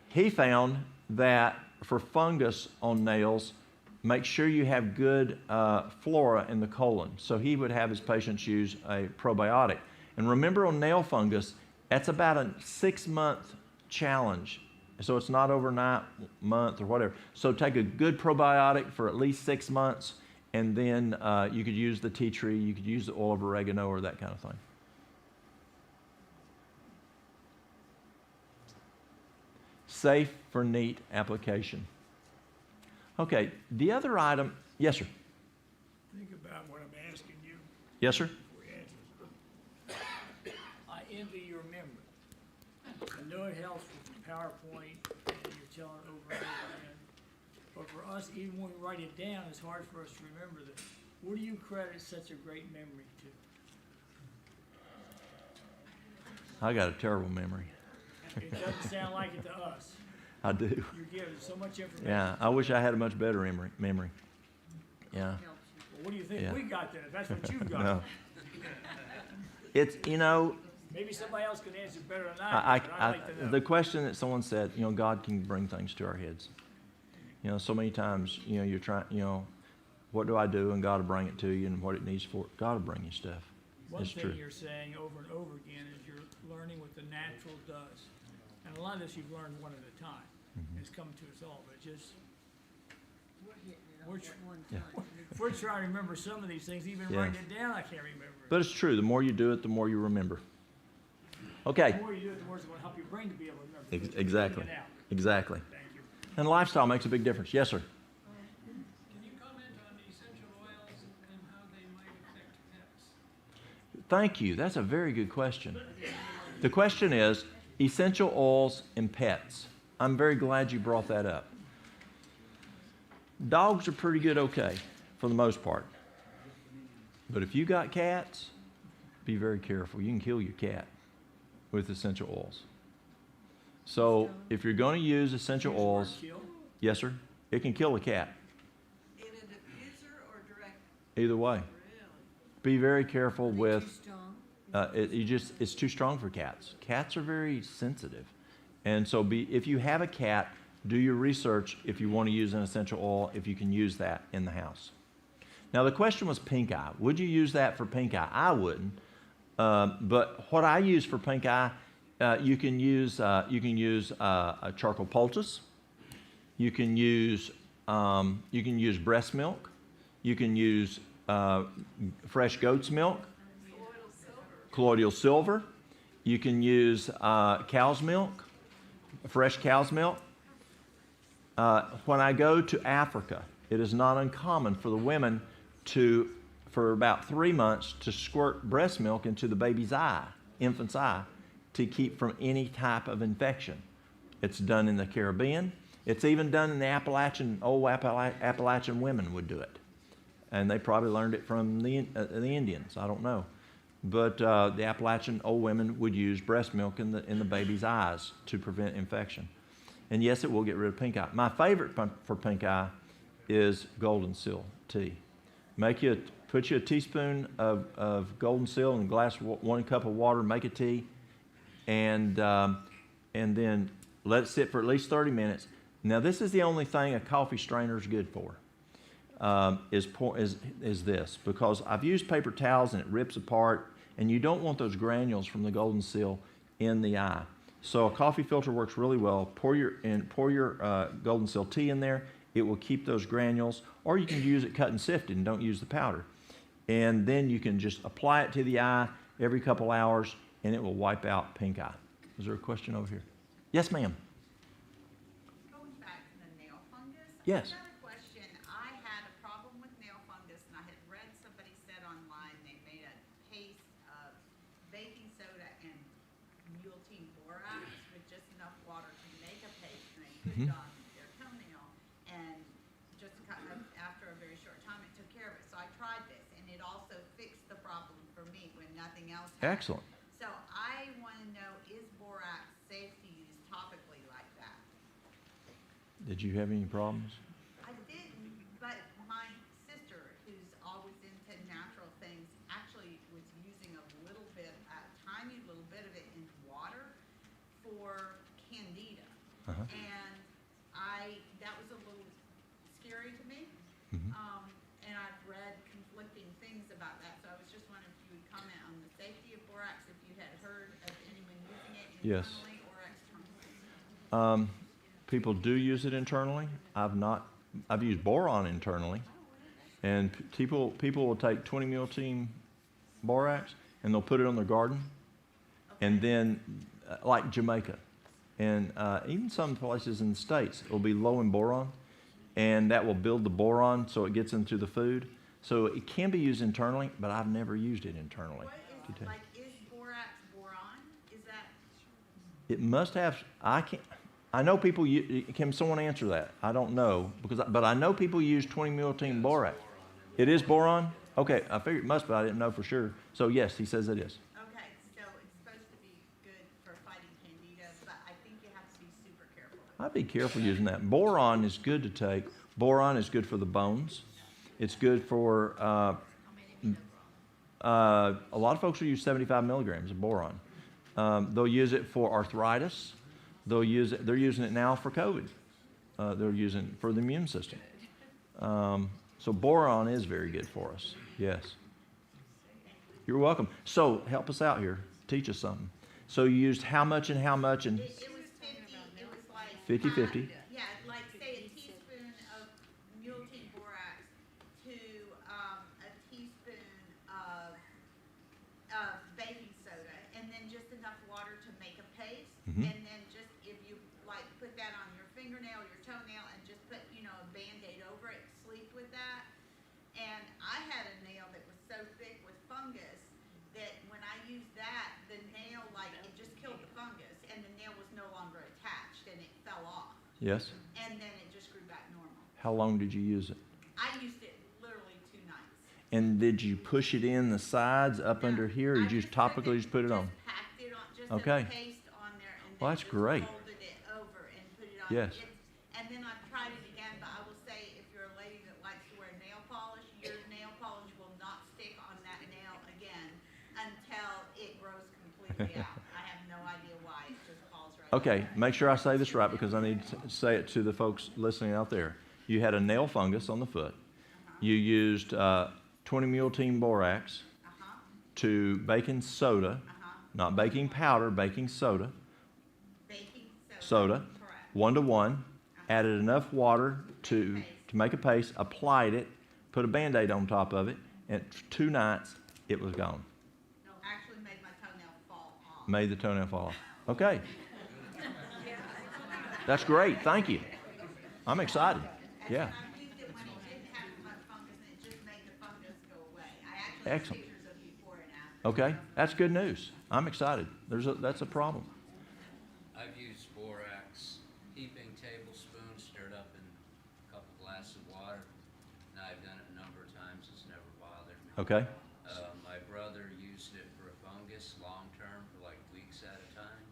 He found that for fungus on nails, make sure you have good flora in the colon. So he would have his patients use a probiotic. And remember on nail fungus, that's about a 6-month challenge. So it's not overnight, month, or whatever. So take a good probiotic for at least 6 months, and then you could use the tea tree, you could use the oil of oregano or that kind of thing. Safe for neat application. Okay, the other item, Yes, sir. Think about what I'm asking you Yes, sir. before you answer. I envy your memory. I know it helps with PowerPoint and you're telling it over and over again. But for us, even when we write it down, it's hard for us to remember this. What do you credit such a great memory to? I got a terrible memory. It doesn't sound like it to us. I do. You're giving so much information. Yeah, I wish I had a much better memory. Yeah. Well, what do you think Yeah. we got then, if that's what you've got? No. It's, Maybe somebody else can answer better than I, I can, but I'd like to know. the question that someone said, God can bring things to our heads. So many times, you're trying, what do I do? And God will bring it to you, and what it needs for, God will bring you stuff. One It's thing true. you're saying over and over again is you're learning what the natural does. And a lot of this you've learned one at a time. Mm-hmm. It's coming to us all, but just, We're hitting it We're all tr- at one Yeah. time. if we're trying to remember some of these things, even Yeah. writing it down, I can't remember it. But it's true. The more you do it, the more you remember. Okay. The more you do it, the more it's going to help your brain to be able to remember. because you're Exactly. getting it out. Exactly. Thank you. And lifestyle makes a big difference. Yes, sir. Can you comment on essential oils and how they might affect pets? Thank you. That's a very good question. The question is essential oils and pets. I'm very glad you brought that up. Dogs are pretty good okay for the most part. But if you got cats, be very careful. You can kill your cat with essential oils. So if you're going to use essential Use the word oils, kill. yes, sir, it can kill a cat. In a diffuser or direct? Either way. Really? Be very careful Are they with. too strong? It's too strong for cats. Cats are very sensitive. And so if you have a cat, do your research if you want to use an essential oil, if you can use that in the house. Now the question was pink eye. Would you use that for pink eye? I wouldn't. But what I use for pink eye, you can use a charcoal poultice. You can use breast milk. You can use fresh goat's milk. Colloidal silver. You can use cow's milk, fresh cow's milk. When I go to Africa, it is not uncommon for the women for about 3 months, to squirt breast milk into the baby's eye, infant's eye, to keep from any type of infection. It's done in the Caribbean. It's even done in the Appalachian women would do it. And they probably learned it from the Indians, I don't know. But the Appalachian old women would use breast milk in the baby's eyes to prevent infection. And yes, it will get rid of pink eye. My favorite for pink eye is golden seal tea. Put you a teaspoon of golden seal in a glass, 1 cup of water, make a tea, and then let it sit for at least 30 minutes. Now, this is the only thing a coffee strainer is good for, is this, because I've used paper towels and it rips apart, and you don't want those granules from the golden seal in the eye. So a coffee filter works really well. Pour your golden seal tea in there. It will keep those granules, or you can use it cut and sifted and don't use the powder. And then you can just apply it to the eye every couple hours, and it will wipe out pink eye. Is there a question over here? Yes, ma'am. Going back to the nail fungus. Yes. I got a question. I had a problem with nail fungus, and I had read somebody said online they made a paste of baking soda and multi borax with just enough water to make a paste, and they put it on their toenail, and just kind of after a very short time, it took care of it. So I tried this, and it also fixed the problem for me when nothing else happened. Excellent. So I want to know, is borax safe to use topically like that? Did you have any problems? I didn't, but my sister, who's always into natural things, actually was using a tiny little bit of it in water for candida. Uh-huh. And that was a little scary to me. Mhm. And I've read conflicting things about that, so I was just wondering if you would comment on the safety of borax, if you had heard of anyone using it Yes. internally or externally. People do use it internally. I've used boron internally. And people will take 20 milliliter borax and they'll put it on their garden. And then, like Jamaica and even some places in the States, it will be low in boron. and that will build the boron so it gets into the food. So it can be used internally, but I've never used it internally. What is, like, is borax boron? Is that, It must have. I know people. Can someone answer that? I don't know but I know people use 20-multine borax. It is boron. Okay, I figured it must, but I didn't know for sure. So yes, he says it is. okay, so it's supposed to be good for fighting candida, but I think you have to be super careful. I'd be careful using that. Boron is good to take. Boron is good for the bones. It's good for a lot of folks will use 75 milligrams of boron. They'll use it for arthritis. They're using it now for COVID. They're using it for the immune system. So boron is very good for us. Yes. You're welcome. So help us out here. Teach us something. So you used how much and how much? And It was 50, it was like. 50-50. Yeah, like say a teaspoon of multine borax to a teaspoon of baking soda, and then just enough water to make a paste. Mhm. And then just, if you like, put that on your fingernail, your toenail, and just put, a Band-Aid over it, sleep with that. And I had a nail that was so thick with fungus that when I used that, the nail, like, it just killed the fungus, and the nail was no longer attached, and it fell off. Yes. And then it just grew back normal. How long did you use it? I used it literally 2 nights. And did you push it in the sides up No, under here, or I you just topically just put it on? Just packed it on, just Okay. a paste on there, and Well, then that's just great. folded it over and put it on. Yes. And then I've tried it again, but I will say, if you're a lady that likes to wear nail polish, your nail polish will not stick on that nail again until it grows completely out. I have no idea why, it just falls right Okay, off. make sure I say this right because I need to say it to the folks listening out there. You had a nail fungus on the foot. You used 20-multine borax to baking soda, not baking powder, baking soda, Baking soda, correct. 1-to-1, added enough water to make a paste, applied it, put a Band-Aid on top of it, and 2 nights, it was gone. Actually made my toenail fall off. Made the toenail fall off. Okay. That's great. Thank you. I'm excited. Yeah. I used it when it didn't have much fungus, and it just made the fungus go away. I actually have Excellent. pictures of before and after. Okay. That's good news. I'm excited. That's a problem. I've used borax, heaping tablespoon, stirred up in a couple glasses of water. Now I've done it a number of times, it's never bothered me. Okay. My brother used it for a fungus long-term for like weeks at a time,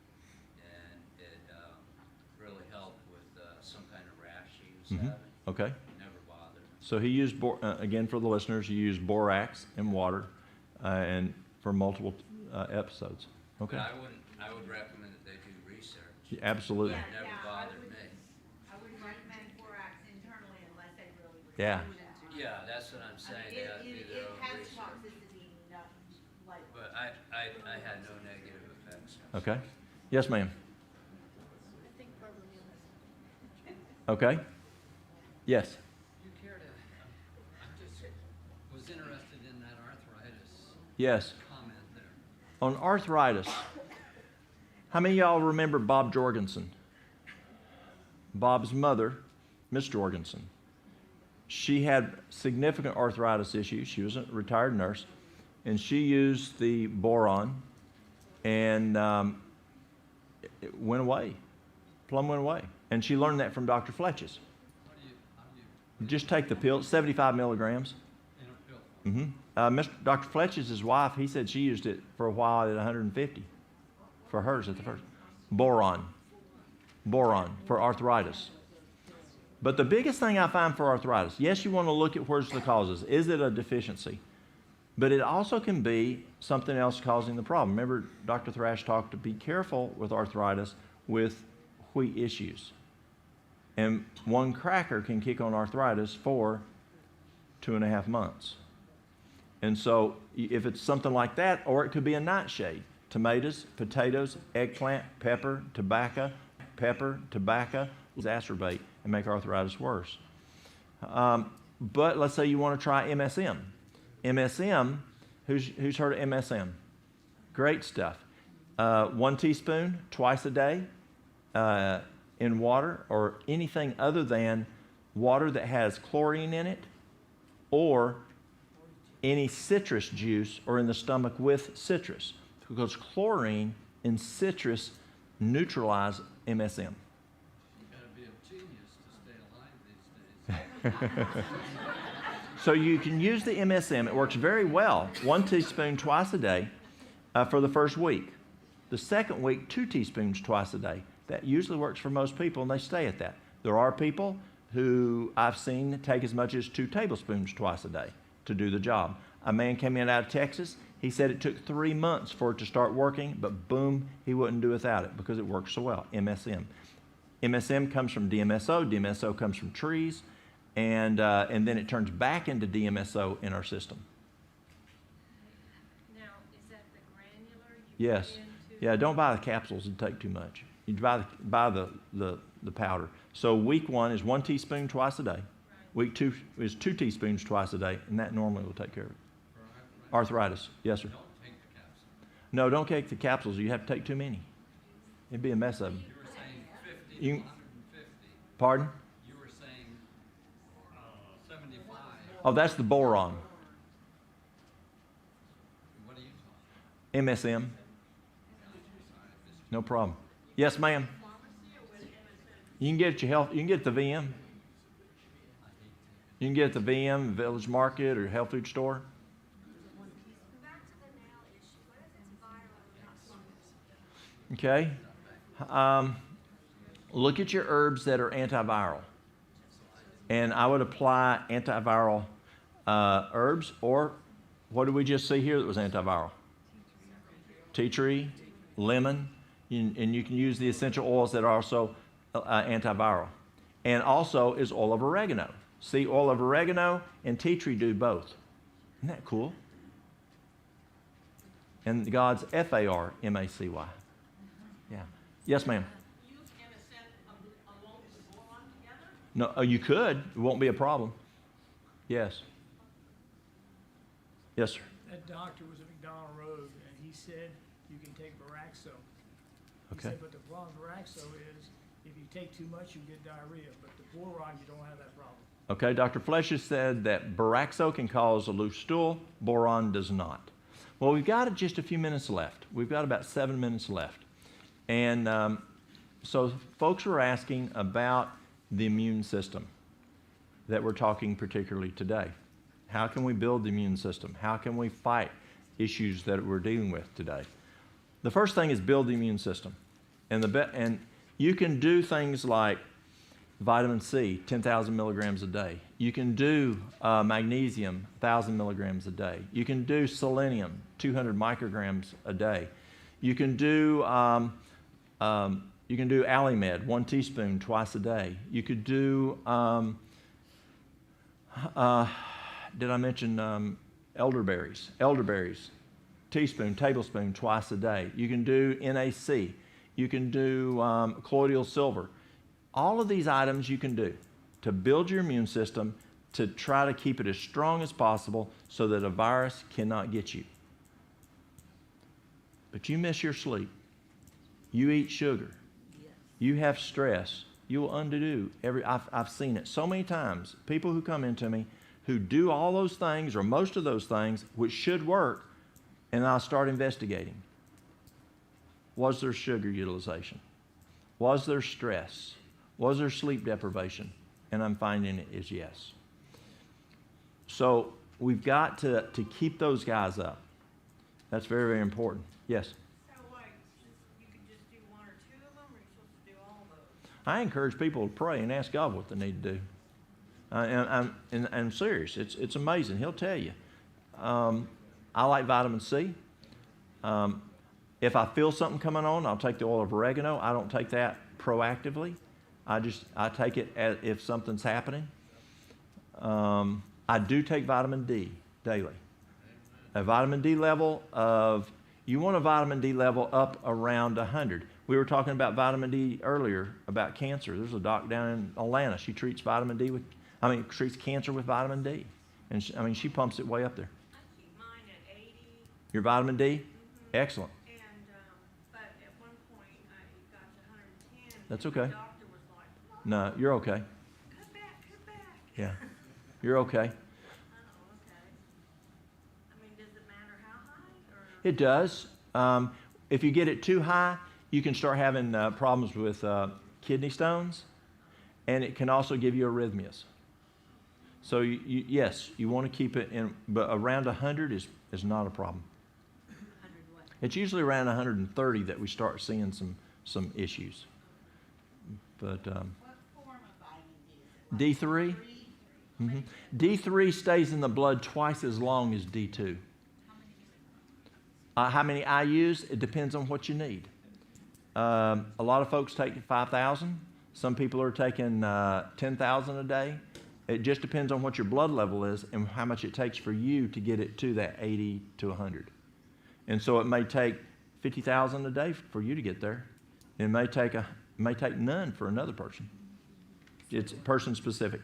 and it really helped with some kind of rash he was Mhm. having. Okay. Never bothered me. So he used, again for the listeners, you used borax and water and for multiple episodes. Okay. But I would recommend that they do research. Yeah, absolutely. It never Yeah, bothered me. I wouldn't recommend borax internally unless they really were Yeah. doing it. Yeah, that's what I'm I saying, mean, they have to do their it own has research. toxicity, not like. But I had no negative effects. Okay. Yes, ma'am. Okay. Yes. You care to, I just was interested in that arthritis Yes. comment there. On arthritis, how many of y'all remember Bob Jorgensen? Bob's mother, Miss Jorgensen. She had significant arthritis issues. She was a retired nurse, and she used the boron, and it went away. Plum went away. And she learned that from Dr. Fletches. How do you, Just take the pill, 75 milligrams. in a pill? Dr. Fletch's wife, he said she used it for a while at 150 for hers at the first. Boron for arthritis. But the biggest thing I find for arthritis, yes, you want to look at where's the causes. Is it a deficiency? But it also can be something else causing the problem. Remember, Dr. Thrash talked to be careful with arthritis with wheat issues. And one cracker can kick on arthritis for 2.5 months. And so if it's something like that, or it could be a nightshade. Tomatoes, potatoes, eggplant, pepper, tobacco, exacerbate and make arthritis worse. But let's say you want to try MSM. MSM, who's heard of MSM? Great stuff. 1 teaspoon twice a day in water or anything other than water that has chlorine in it, or any citrus juice or in the stomach with citrus, because chlorine and citrus neutralize MSM. You gotta be a genius to stay alive these days. So you can use the MSM. It works very well. 1 teaspoon twice a day for the first week. The second week, 2 teaspoons twice a day. That usually works for most people, and they stay at that. There are people who I've seen take as much as 2 tablespoons twice a day to do the job. A man came in out of Texas. He said it took 3 months for it to start working, but boom, he wouldn't do without it because it works so well, MSM. MSM comes from DMSO. DMSO comes from trees, and then it turns back into DMSO in our system. Now, is that the granular you Yes. put into? Yeah, don't buy the capsules and take too much. You buy the powder. So week 1 is 1 teaspoon twice a day. Right. Week 2 is 2 teaspoons twice a day, and that normally will take care of it. For Arthritis, yes, sir. Don't take the capsule. No, don't take the capsules. You have to take too many. It'd be a mess of them. You were saying 50 to You- 150. Pardon? You were saying 75. Oh, that's the boron, What are you talking? MSM. No problem. Yes, ma'am. You can get it at your health. You can get it at the VM. You can get it at the VM, Village Market, or health food store. Back to the nail issue, what if it's viral and not fungus? Okay. Look at your herbs that are antiviral. And I would apply antiviral herbs, or what did we just see here that was antiviral? Tea tree, lemon, and you can use the essential oils that are also antiviral. And also is oil of oregano. See, oil of oregano and tea tree do both. Isn't that cool? And God's FARMACY. Yeah. Yes, ma'am. Use MSM along with the boron together? No, you could. It won't be a problem. Yes. Yes, sir. That doctor was at McDonald Road, and he said you can take Baraxo. He Okay. said, but the problem with Baraxo is if you take too much, you get diarrhea. But the boron, you don't have that problem. Okay, Dr. Flesch has said that Baraxo can cause a loose stool, boron does not. Well, we've got just a few minutes left. We've got about 7 minutes left. And so folks were asking about the immune system that we're talking particularly today. How can we build the immune system? How can we fight issues that we're dealing with today? The first thing is build the immune system. And you can do things like vitamin C, 10,000 milligrams a day. You can do magnesium, 1,000 milligrams a day. You can do selenium, 200 micrograms a day. You can do Alimed, 1 teaspoon twice a day. You could do, did I mention elderberries? Elderberries, teaspoon, tablespoon twice a day. You can do NAC. You can do colloidal silver. All of these items you can do to build your immune system to try to keep it as strong as possible so that a virus cannot get you. But you miss your sleep. You eat sugar. You have stress. You will undo I've seen it so many times. People who come into me who do all those things or most of those things which should work, and I'll start investigating. Was there sugar utilization? Was there stress? Was there sleep deprivation? And I'm finding it is yes. So we've got to keep those guys up. That's very, very important. Yes? So like, you could just do 1 or 2 of them, or you're supposed to do all those? I encourage people to pray and ask God what they need to do. And I'm serious. It's amazing. He'll tell you. I like vitamin C. If I feel something coming on, I'll take the oil of oregano. I don't take that proactively. I take it as if something's happening. I do take vitamin D daily. A vitamin D level you want a vitamin D level up around 100. We were talking about vitamin D earlier, about cancer. There's a doc down in Atlanta. She treats treats cancer with vitamin D. And she pumps it way up there. I keep mine at 80. Your vitamin D? Mhm. Excellent. And, but at one point, I got to 110. That's and okay. The doctor was like, No, you're okay. cut back, Yeah. You're okay. Oh, okay. I mean, does it matter how high, or? It does. If you get it too high, you can start having problems with kidney stones, and it can also give you arrhythmias. So yes, you want to keep it in, but around 100 is not a problem. 100 what? It's usually around 130 that we start seeing some issues. But What form of vitamin D is it? D3, D3 stays in the blood twice as long as D2. How many IUs? It depends on what you need. A lot of folks take 5,000. Some people are taking 10,000 a day. It just depends on what your blood level is and how much it takes for you to get it to that 80 to 100. And so it may take 50,000 a day for you to get there. It may take none for another person. It's person specific.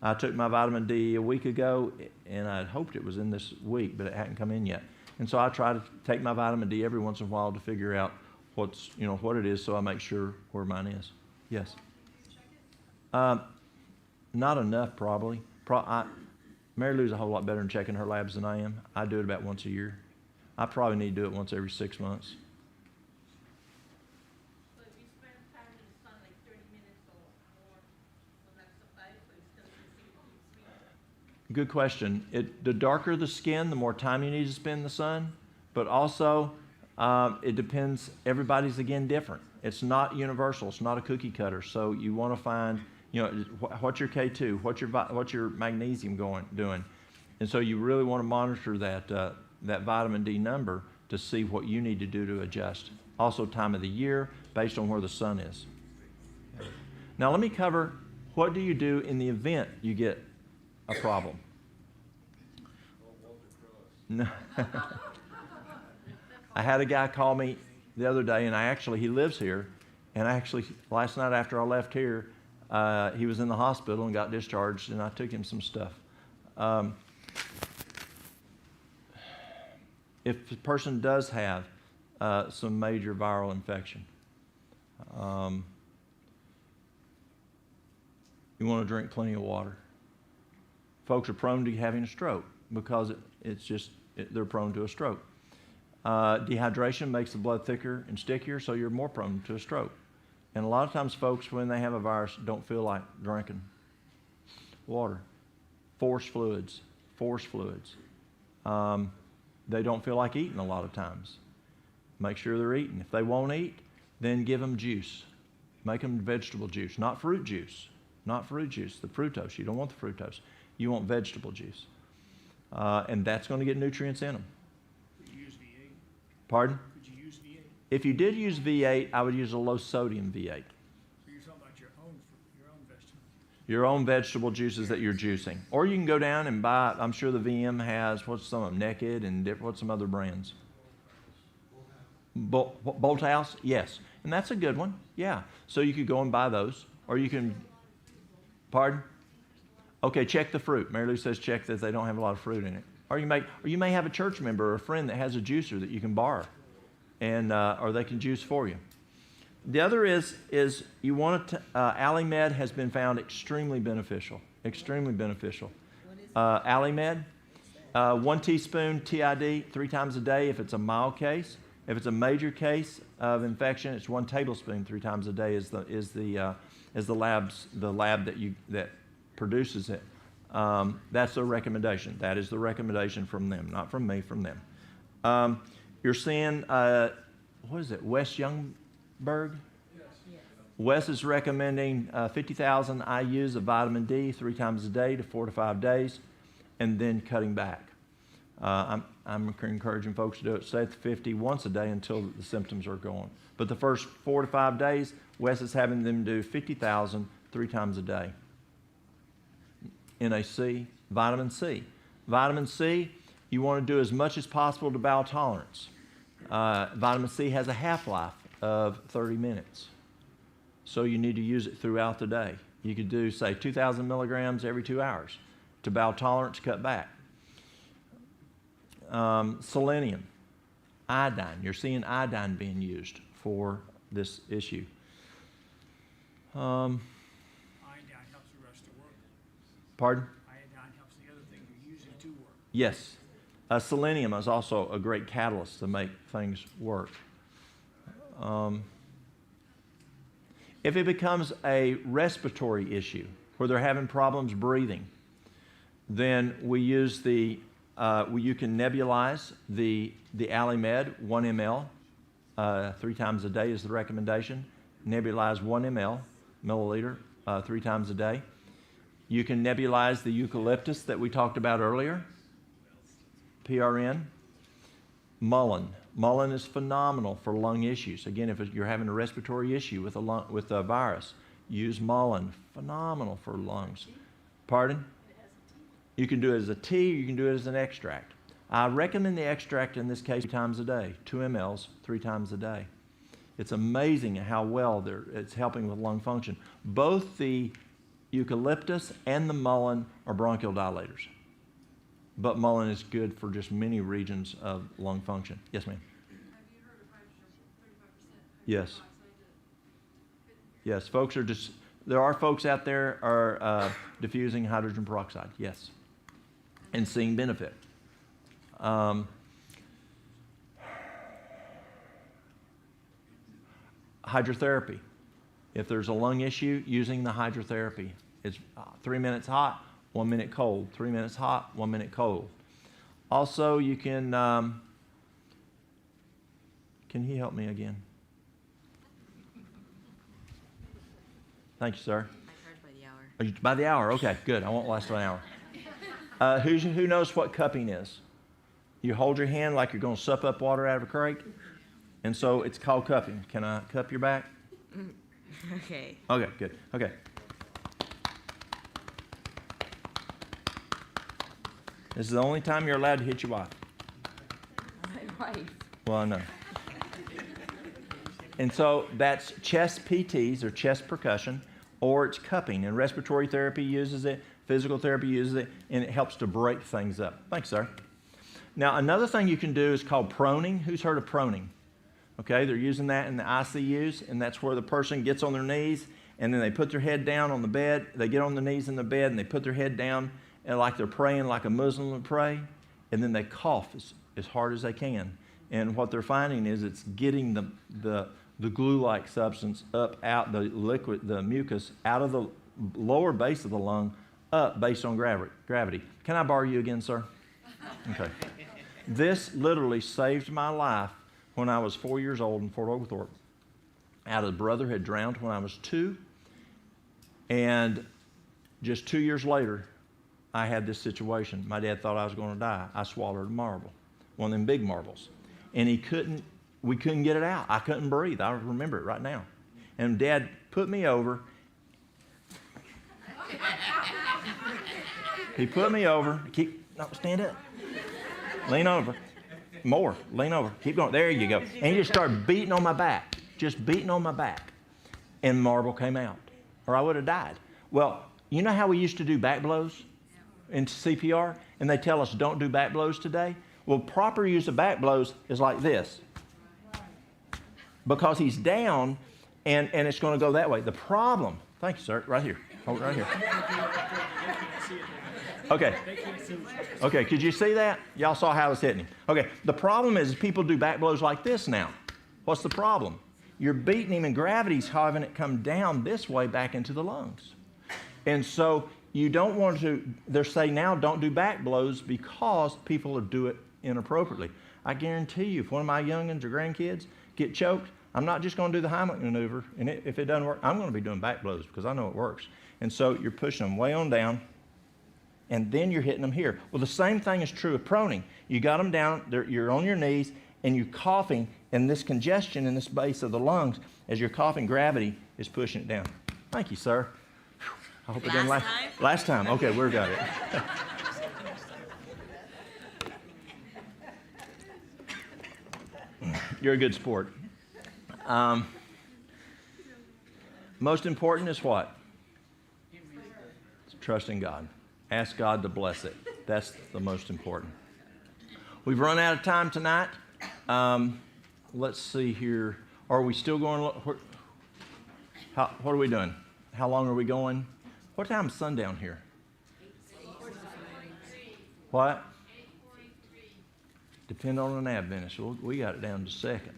I took my vitamin D a week ago, and I hoped it was in this week, but it hadn't come in yet. And so I try to take my vitamin D every once in a while to figure out what it is, so I make sure where mine is. Yes. Not enough, probably. Mary Lou's a whole lot better in checking her labs than I am. I do it about once a year. I probably need to do it once every 6 months. So if you spend time in the sun, like 30 minutes or more, will that suffice, or you still need to see? Good question. The darker the skin, the more time you need to spend in the sun. But also, it depends. Everybody's, again, different. It's not universal. It's not a cookie cutter. So you want to find, what's your K2? What's your magnesium doing? And so you really want to monitor that vitamin D number to see what you need to do to adjust. Also, time of the year, based on where the sun is. Now, let me cover what do you do in the event you get a problem. No. I had a guy call me the other day, and he lives here, and last night after I left here, he was in the hospital and got discharged, and I took him some stuff. If the person does have some major viral infection, you want to drink plenty of water. Folks are prone to having a stroke because they're prone to a stroke. Dehydration makes the blood thicker and stickier, so you're more prone to a stroke. And a lot of times folks, when they have a virus, don't feel like drinking water. Force fluids. They don't feel like eating a lot of times. Make sure they're eating. If they won't eat, then give them juice. Make them vegetable juice, not fruit juice. Not fruit juice, the fructose. You don't want the fructose. You want vegetable juice. And that's going to get nutrients in them. Could you use V8? Pardon? Could you use V8? If you did use V8, I would use a low sodium V8. So you're talking about your own vegetable. Your own vegetable juices that you're juicing. Or you can go down and buy, I'm sure the VM has, what's some of them, Naked and what's some other brands? Bolt House? Yes. And that's a good one. Yeah. So you could go and buy those. Or you can, pardon? Okay, check the fruit. Mary Lou says check that they don't have a lot of fruit in it. Or you may have a church member or a friend that has a juicer that you can borrow, and or they can juice for you. The other is you want to. Alimed has been found extremely beneficial. Extremely beneficial. Alimed, 1 teaspoon TID 3 times a day if it's a mild case. If it's a major case of infection, it's 1 tablespoon 3 times a day is the lab that produces it. That's the recommendation. That is the recommendation from them, not from me, from them. You're seeing, what is it, Wes Youngberg? Yes. Wes is recommending 50,000 IUs of vitamin D 3 times a day to 4 to 5 days, and then cutting back. I'm encouraging folks to do it. Stay at the 50 once a day until the symptoms are gone. But the first 4 to 5 days, Wes is having them do 50,000 3 times a day. NAC, vitamin C. Vitamin C, you want to do as much as possible to bowel tolerance. Vitamin C has a half-life of 30 minutes. So you need to use it throughout the day. You could do, say, 2,000 milligrams every 2 hours. To bowel tolerance, cut back. Selenium, iodine. You're seeing iodine being used for this issue. Iodine helps the rest of the work. Pardon? Iodine helps the other things you're using to work. Yes. Selenium is also a great catalyst to make things work. If it becomes a respiratory issue where they're having problems breathing, then we use you can nebulize the Alimed 1 ml 3 times a day is the recommendation. Nebulize 1 milliliter 3 times a day. You can nebulize the eucalyptus that we talked about earlier, PRN. Mullein. Mullein is phenomenal for lung issues. Again, if you're having a respiratory issue with a virus, use mullein. Phenomenal for lungs. Pardon? You can do it as a tea, or you can do it as an extract. I recommend the extract in this case 3 times a day, 2 mLs 3 times a day. It's amazing how well it's helping with lung function. Both the eucalyptus and the mullein are bronchial dilators. But mullein is good for just many regions of lung function. Yes, ma'am? Have you heard of hydrogen 35%? Yes. Yes, folks are just, there are folks out there are diffusing hydrogen peroxide, yes, and seeing benefit. Hydrotherapy. If there's a lung issue, using the hydrotherapy. It's 3 minutes hot, 1 minute cold. 3 minutes hot, 1 minute cold. Also, you can he help me again? Thank you, sir. I charge by the hour. Are you, by the hour? Okay, good. I won't last an hour. Who knows what cupping is? You hold your hand like you're going to sup up water out of a crate. And so it's called cupping. Can I cup your back? Okay. Okay, good. Okay. This is the only time you're allowed to hit your wife. My wife. Well, I know. And so that's chest PTs or chest percussion, or it's cupping. And respiratory therapy uses it, physical therapy uses it, and it helps to break things up. Thanks, sir. Now, another thing you can do is called proning. Who's heard of proning? Okay, they're using that in the ICUs, and that's where the person gets on their knees, and then they put their head down on the bed. They get on their knees in the bed, and they put their head down, and like they're praying like a Muslim would pray, and then they cough as hard as they can. And what they're finding is it's getting the glue-like substance up out, the liquid, the mucus, out of the lower base of the lung, up based on gravity. Can I borrow you again, sir? Okay. This literally saved my life when I was 4 years old in Fort Oglethorpe. A brother had drowned when I was 2, and just 2 years later, I had this situation. My dad thought I was going to die. I swallowed a marble, one of them big marbles, and we couldn't get it out. I couldn't breathe. I remember it right now. And Dad put me over. He put me over. Stand up. Lean over. More. Lean over. Keep going. There you go. And he just started beating on my back. Just beating on my back. And marble came out. Or I would have died. Well, you know how we used to do back blows in CPR? And they tell us don't do back blows today? Well, proper use of back blows is like this. Because he's down, and it's going to go that way. The problem, thank you, sir, right here. Hold it right here. Okay. Okay, could you see that? Y'all saw how I was hitting him. Okay, the problem is people do back blows like this now. What's the problem? You're beating him, and gravity's having it come down this way back into the lungs. And so you don't want to, they're saying now don't do back blows because people will do it inappropriately. I guarantee you, if one of my youngins or grandkids get choked, I'm not just going to do the Heimlich maneuver, and if it doesn't work, I'm going to be doing back blows because I know it works. And so you're pushing them way on down, and then you're hitting them here. Well, the same thing is true of proning. You got them down, you're on your knees, and you're coughing, and this congestion in this base of the lungs, as you're coughing, gravity is pushing it down. Thank you, sir. I hope it didn't last. Last time? Okay, we got it. You're a good sport. Most important is what? Trust in God. Ask God to bless it. That's the most important. We've run out of time tonight. Let's see here. Are we still going? What are we doing? How long are we going? What time is sundown here? What? Depend on an Adventist. We got it down to second.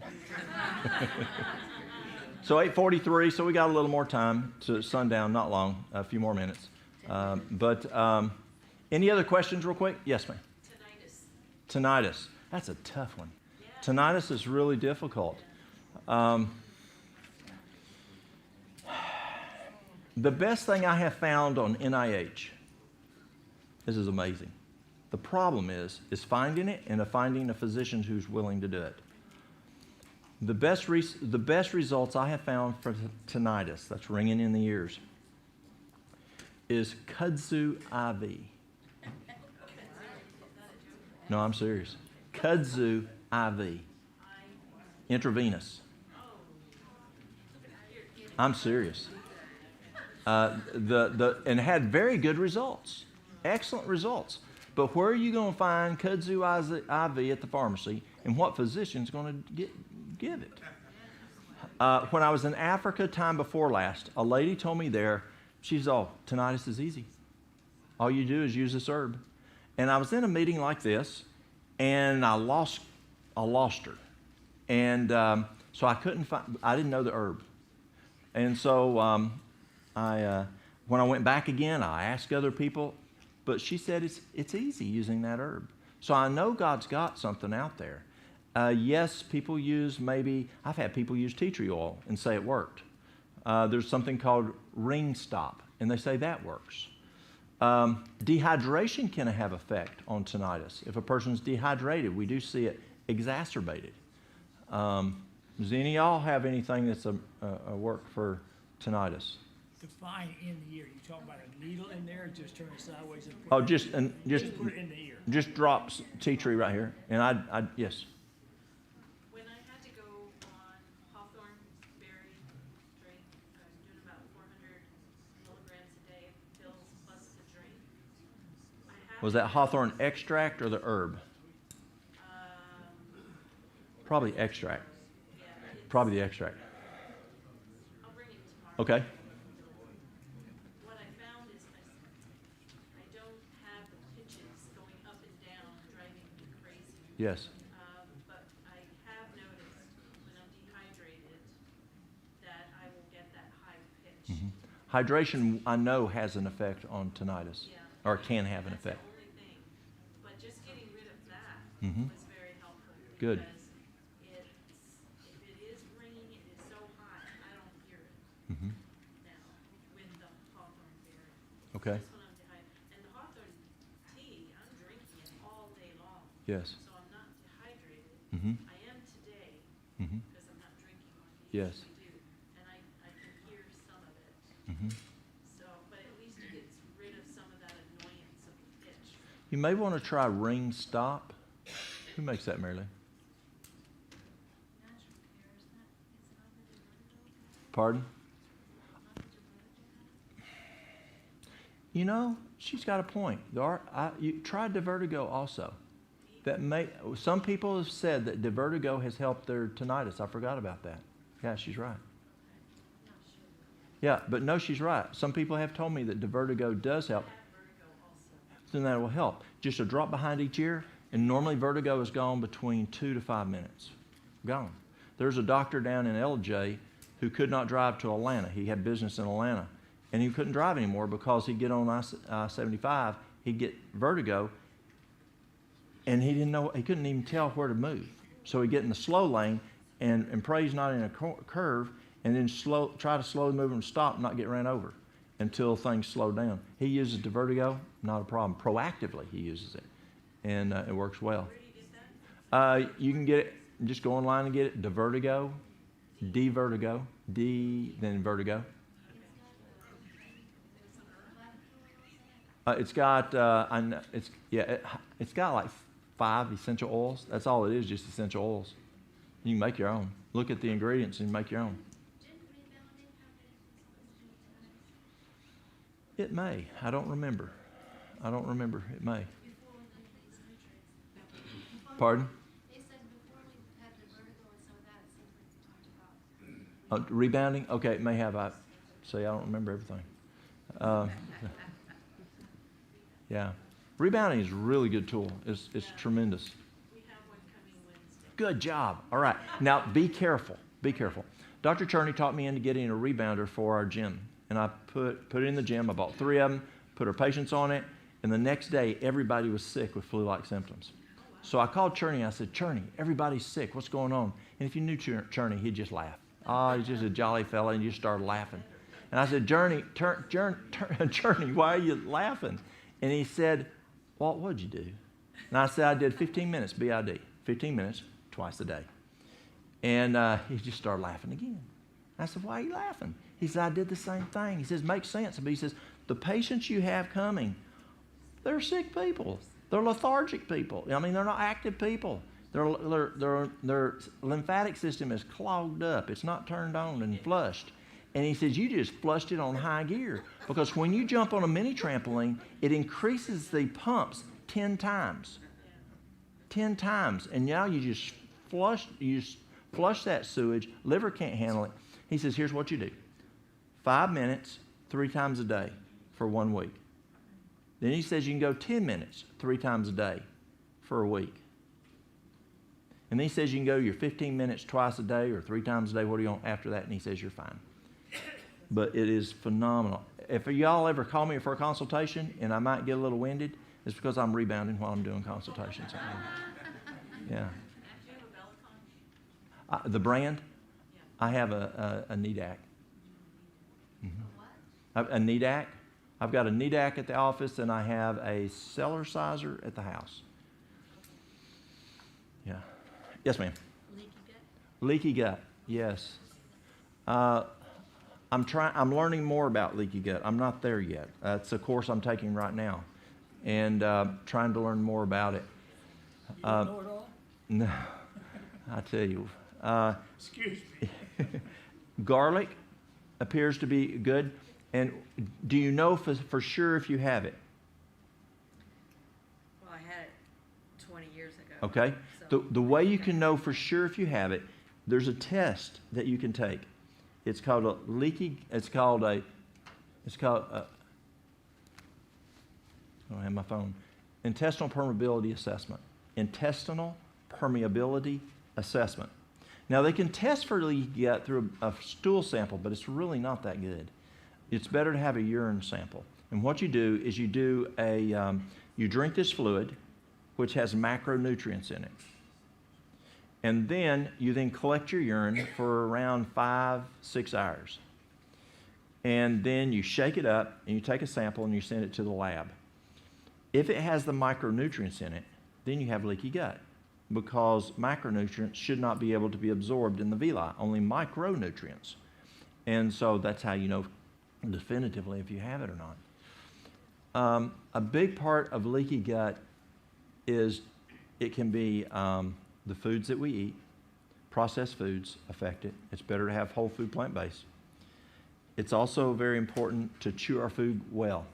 So 8:43, so we got a little more time to sundown, not long, a few more minutes. Any other questions real quick? Yes, ma'am. Tinnitus. That's a tough one. Tinnitus is really difficult. The best thing I have found on NIH, this is amazing. The problem is finding it and finding a physician who's willing to do it. The best results I have found for tinnitus, that's ringing in the ears, is kudzu IV. No, I'm serious. Kudzu IV. Intravenous. I'm serious. And had very good results. Excellent results. But where are you going to find kudzu IV at the pharmacy, and what physician's going to give it? When I was in Africa time before last, a lady told me there, she's tinnitus is easy. All you do is use this herb. And I was in a meeting like this, and I lost her. And so I didn't know the herb. And so when I went back again, I asked other people, but she said it's easy using that herb. So I know God's got something out there. Yes, people use I've had people use tea tree oil and say it worked. There's something called ring stop, and they say that works. Dehydration can have effect on tinnitus. If a person's dehydrated, we do see it exacerbated. Does any of y'all have anything that's a work for tinnitus? Define in the ear. You talking about a needle in there, just turn it sideways and Oh, put just put it in the ear. Just drop tea tree right here, and I yes. When I had to go on hawthorn berry drink, I was doing about 400 milligrams a day of pills plus the drink. Was that hawthorn extract or the herb? Probably extract. Yeah, Probably the extract. I'll bring it tomorrow. Okay. What I found is I don't have the pitches going up and down driving me crazy. Yes. But I have noticed when I'm dehydrated that I will get that high pitch. Mm-hmm. Hydration, I know, has an effect on tinnitus, Yeah. or can have an effect. That's the only thing. But just getting rid of that Mm-hmm. was very helpful. Good. Because if it is ringing, it is so hot, I don't hear it Mm-hmm. now with the hawthorn berry. Okay. Just when I'm dehydrated. And the hawthorn tea, I'm drinking it all day long. Yes. So I'm not dehydrated. Mm-hmm. I am today Mm-hmm. because I'm not drinking like I Yes. usually do. And I can hear some of it. Mm-hmm. So, but at least it gets rid of some of that annoyance of the pitch. You may want to try ring stop. Who makes that, Mary Lou? Pardon? You know, she's got a point. You tried Divertigo also. Some people have said that Divertigo has helped their tinnitus. I forgot about that. Yeah, she's right. Yeah, but no, she's right. Some people have told me that Divertigo does help. Then that will help. Just a drop behind each ear, and normally vertigo is gone between 2 to 5 minutes. Gone. There's a doctor down in LJ who could not drive to Atlanta. He had business in Atlanta, and he couldn't drive anymore because he'd get on I-75, he'd get vertigo, and he couldn't even tell where to move. So he'd get in the slow lane and pray he's not in a curve, and then try to slowly move and stop and not get ran over until things slow down. He uses Divertigo, not a problem. Proactively, he uses it, and it works well. You can get it, just go online and get it, Divertigo, D-Vertigo, then Vertigo. It's got it's got like 5 essential oils. That's all it is, just essential oils. You can make your own. Look at the ingredients and make your own. It may. I don't remember. It may. Pardon? Rebounding? Okay, it may have. I don't remember everything. Yeah. Rebounding is a really good tool. It's tremendous. We have one coming Wednesday. Good job. All right. Now, be careful. Be careful. Dr. Cherney talked me into getting a rebounder for our gym. And I put it in the gym. I bought 3 of them, put our patients on it. And the next day, everybody was sick with flu-like symptoms. So I called Cherney. I said, Cherney, everybody's sick. What's going on? And if you knew Cherney, he'd just laugh. Oh, he's just a jolly fella. And you just started laughing. And I said, Cherney, why are you laughing? And he said, Walt, what'd you do? And I said, I did 15 minutes BID, 15 minutes twice a day. And he just started laughing again. I said, why are you laughing? He said, I did the same thing. He says, makes sense. But he says, the patients you have coming, they're sick people. They're lethargic people. I mean, they're not active people. Their lymphatic system is clogged up. It's not turned on and flushed. And he says, you just flushed it on high gear. Because when you jump on a mini trampoline, it increases the pumps 10 times. 10 times. And now you just flush that sewage. Liver can't handle it. He says, here's what you do. 5 minutes, 3 times a day for 1 week. Then he says you can go 10 minutes, 3 times a day for a week. And then he says you can go your 15 minutes twice a day or 3 times a day. What do you want after that? And he says you're fine. But it is phenomenal. If y'all ever call me for a consultation and I might get a little winded, it's because I'm rebounding while I'm doing consultations. Yeah. The brand? I have a NEDAC. A NEDAC. I've got a NEDAC at the office and I have a cellar sizer at the house. Yeah. Yes, ma'am. Leaky gut? Leaky gut, yes. I'm learning more about leaky gut. I'm not there yet. It's a course I'm taking right now, and trying to learn more about it. You don't know it all? No, I tell you. Excuse me. Garlic appears to be good. And do you know for sure if you have it? Well, I had it 20 years ago. Okay. So The way you can know for sure if you have it, there's a test that you can take. It's called a I don't have my phone. Intestinal permeability assessment. Intestinal permeability assessment. Now they can test for leaky gut through a stool sample, but it's really not that good. It's better to have a urine sample. And what you do is you drink this fluid, which has macronutrients in it. And then you collect your urine for around 5-6 hours. And then you shake it up and you take a sample and you send it to the lab. If it has the micronutrients in it, then you have leaky gut, because macronutrients should not be able to be absorbed in the villi, only micronutrients. And so that's how you know definitively if you have it or not. A big part of leaky gut is it can be the foods that we eat. Processed foods affect it. It's better to have whole food, plant-based. It's also very important to chew our food well.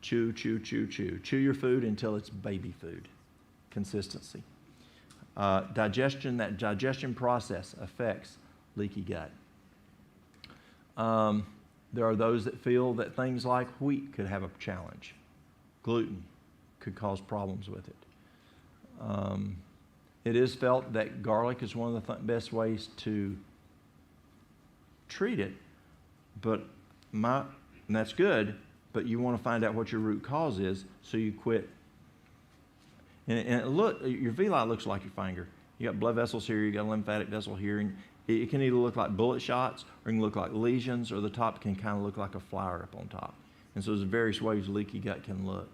Chew, chew, chew, chew. Chew your food until it's baby food. Consistency. That digestion process affects leaky gut. There are those that feel that things like wheat could have a challenge. Gluten could cause problems with it. It is felt that garlic is one of the best ways to treat it, and that's good, but you want to find out what your root cause is so you quit. And look, your villi looks like your finger. You got blood vessels here, you got a lymphatic vessel here, and it can either look like bullet shots or it can look like lesions, or the top can kind of look like a flower up on top. And so there's various ways leaky gut can look.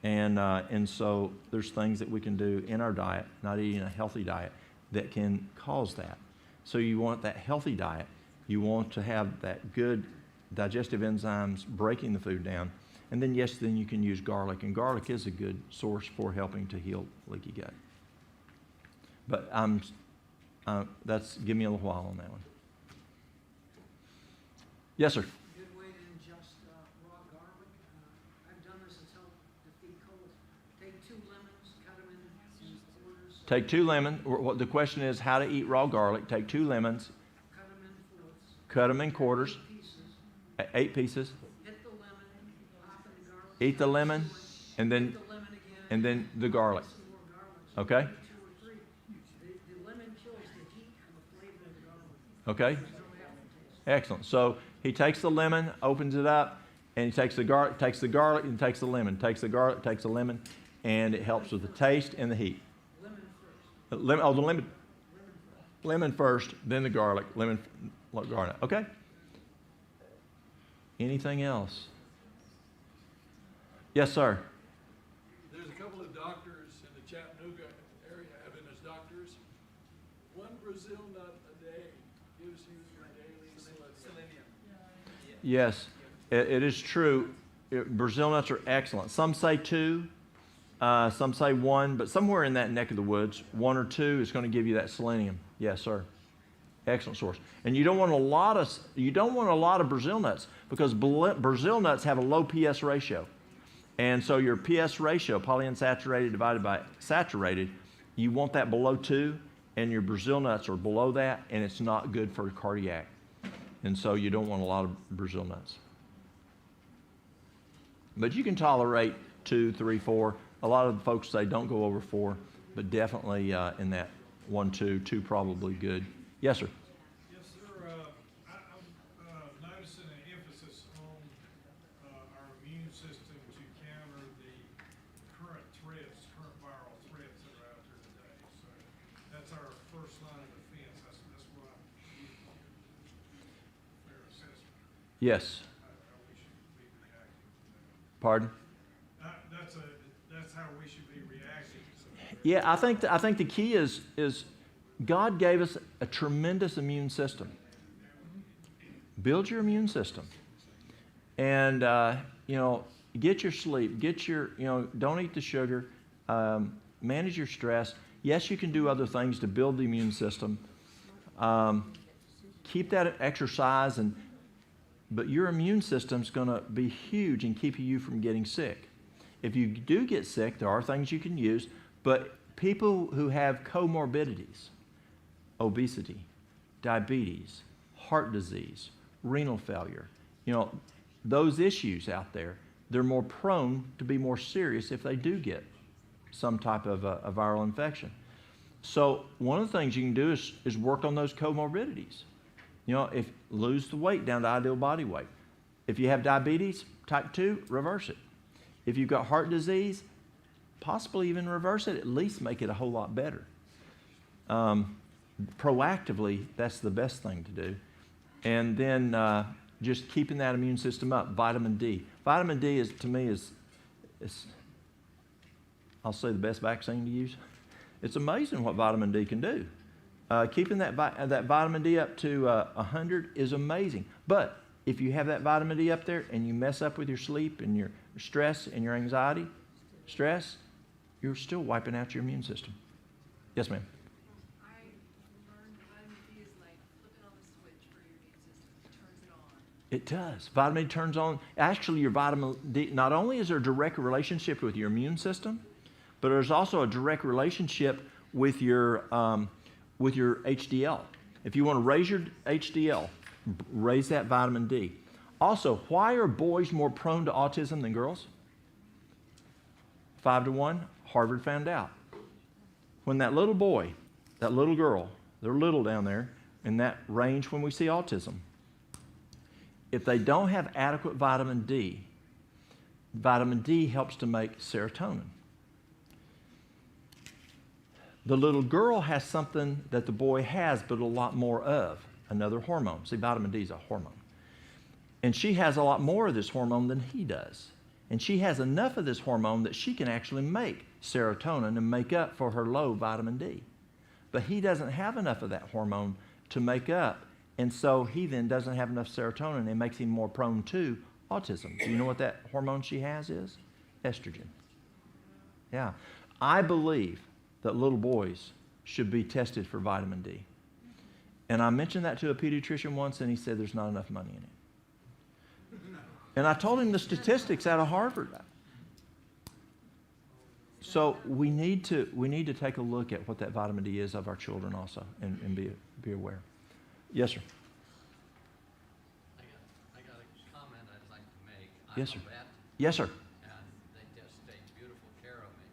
And so there's things that we can do in our diet, not eating a healthy diet, that can cause that. So you want that healthy diet. You want to have that good digestive enzymes breaking the food down. And then, yes, then you can use garlic. And garlic is a good source for helping to heal leaky gut. But give me a little while on that one. Yes, sir. Good way to ingest raw garlic. I've done this, it's helped defeat cold. Take 2 lemons, cut them in quarters. Take 2 lemons. The question is how to eat raw garlic. Take 2 lemons. Cut them in fourths. Cut them in quarters. 8 pieces. 8 pieces. Hit the lemon, pop in the garlic. Eat the lemon, and then Hit the lemon and then the garlic. Some more garlic. So Okay? maybe 2 or 3. The lemon kills the heat and the flavor of the garlic. Okay? There's no aftertaste. Excellent. So he takes the lemon, opens it up, and he takes the garlic, and takes the lemon, takes the garlic, takes the lemon, and it helps with the taste and the heat. Lemon first. The lemon Lemon first. first, then the garlic, garlic. Okay? Anything else? Yes, sir. There's a couple of doctors in the Chattanooga area, Adventist doctors. 1 Brazil nut a day gives you your daily selenium. Yes, it is true. Brazil nuts are excellent. Some say 2, some say 1, but somewhere in that neck of the woods, 1 or 2 is going to give you that selenium. Yes, sir. Excellent source. And you don't want a lot of Brazil nuts because Brazil nuts have a low PS ratio. And so your PS ratio, polyunsaturated divided by saturated, you want that below 2, and your Brazil nuts are below that, and it's not good for cardiac. And so you don't want a lot of Brazil nuts. But you can tolerate 2, 3, 4. A lot of the folks say don't go over 4, but definitely in that 1, 2 probably good. Yes, sir. Yes, sir. I'm noticing an emphasis on our immune system to counter the current viral threats that are out there today. So that's our first line of defense. That's what I'm using here. Fair assessment. Yes. How we should be reacting to that. Pardon? That's how we should be reacting to that. Yeah, I think the key is God gave us a tremendous immune system. Build your immune system. And, get your sleep, don't eat the sugar, manage your stress. Yes, you can do other things to build the immune system. Keep that exercise, but your immune system's going to be huge in keeping you from getting sick. If you do get sick, there are things you can use, but people who have comorbidities, obesity, diabetes, heart disease, renal failure, those issues out there, they're more prone to be more serious if they do get some type of a viral infection. So one of the things you can do is work on those comorbidities. If lose the weight down to ideal body weight. If you have diabetes, type 2, reverse it. If you've got heart disease, possibly even reverse it, at least make it a whole lot better. Proactively, that's the best thing to do. And then just keeping that immune system up. Vitamin D. Vitamin D to me is I'll say the best vaccine to use. It's amazing what vitamin D can do. Keeping that vitamin D up to 100 is amazing. But if you have that vitamin D up there and you mess up with your sleep and your stress and your anxiety, you're still wiping out your immune system. Yes, ma'am. I learned vitamin D is like flipping on the switch for your immune system. It turns it on. It does. Vitamin D turns on. Actually, your vitamin D, not only is there a direct relationship with your immune system, but there's also a direct relationship with your HDL. If you want to raise your HDL, raise that vitamin D. Also, why are boys more prone to autism than girls? 5 to 1, Harvard found out. When that little boy, that little girl, they're little down there in that range when we see autism. If they don't have adequate vitamin D helps to make serotonin. The little girl has something that the boy has, but a lot more of, another hormone. See, vitamin D is a hormone. And she has a lot more of this hormone than he does. And she has enough of this hormone that she can actually make serotonin and make up for her low vitamin D. But he doesn't have enough of that hormone to make up. And so he then doesn't have enough serotonin and it makes him more prone to autism. Do you know what that hormone she has is? Estrogen. Yeah. I believe that little boys should be tested for vitamin D. And I mentioned that to a pediatrician once and he said there's not enough money in it. And I told him the statistics out of Harvard. So we need to take a look at what that vitamin D is of our children also and be aware. Yes, sir. I got a comment I'd like to make. Yes, sir. I'm a vet, Yes, sir. and they just take beautiful care of me.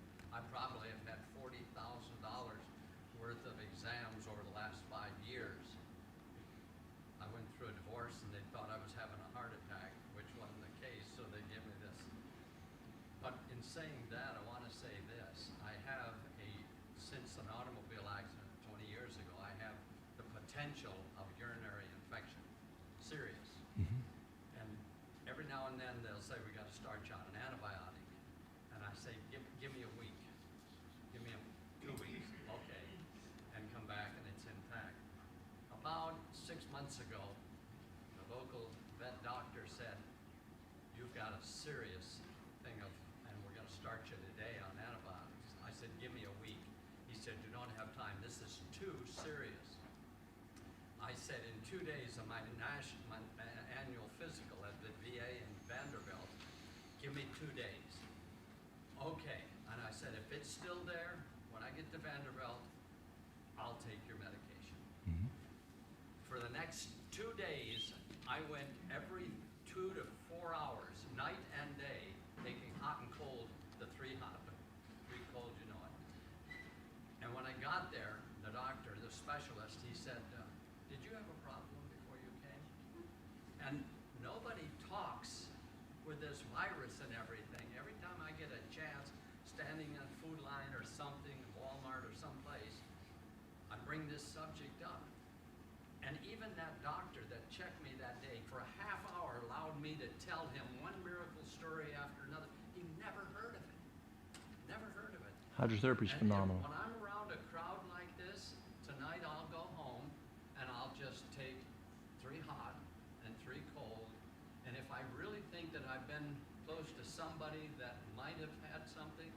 potential of urinary infection, serious. Mhm. And every now and then they'll say, we got to start you on an antibiotic. And I say, give me a week. Give me 2 weeks, okay. And come back and it's intact. About 6 months ago, the local vet doctor said, you've got a serious thing of, and we're going to start you today on antibiotics. I said, give me a week. He said, you don't have time. This is too serious. I said, in 2 days of my annual physical at the VA in Vanderbilt, give me 2 days. Okay. And I said, if it's still there, when I get to Vanderbilt, I'll take your medication. Mhm. For the next 2 days, I went every 2 to 4 hours, night and day, taking hot and cold, the 3 hot, 3 cold, you know it. And when I got there, the doctor, the specialist, he said, did you have a problem before you came? And nobody talks with this virus and everything. Every time I get a chance, standing on Food Line or something, Walmart or someplace, I bring this subject up. And even that doctor that checked me that day for a half hour allowed me to tell him one miracle story after another. He never heard of it. Never heard of it. Hydrotherapy is And phenomenal. when I'm around a crowd like this, tonight I'll go home and I'll just take 3 hot and 3 cold. And if I really think that I've been close to somebody that might have had something,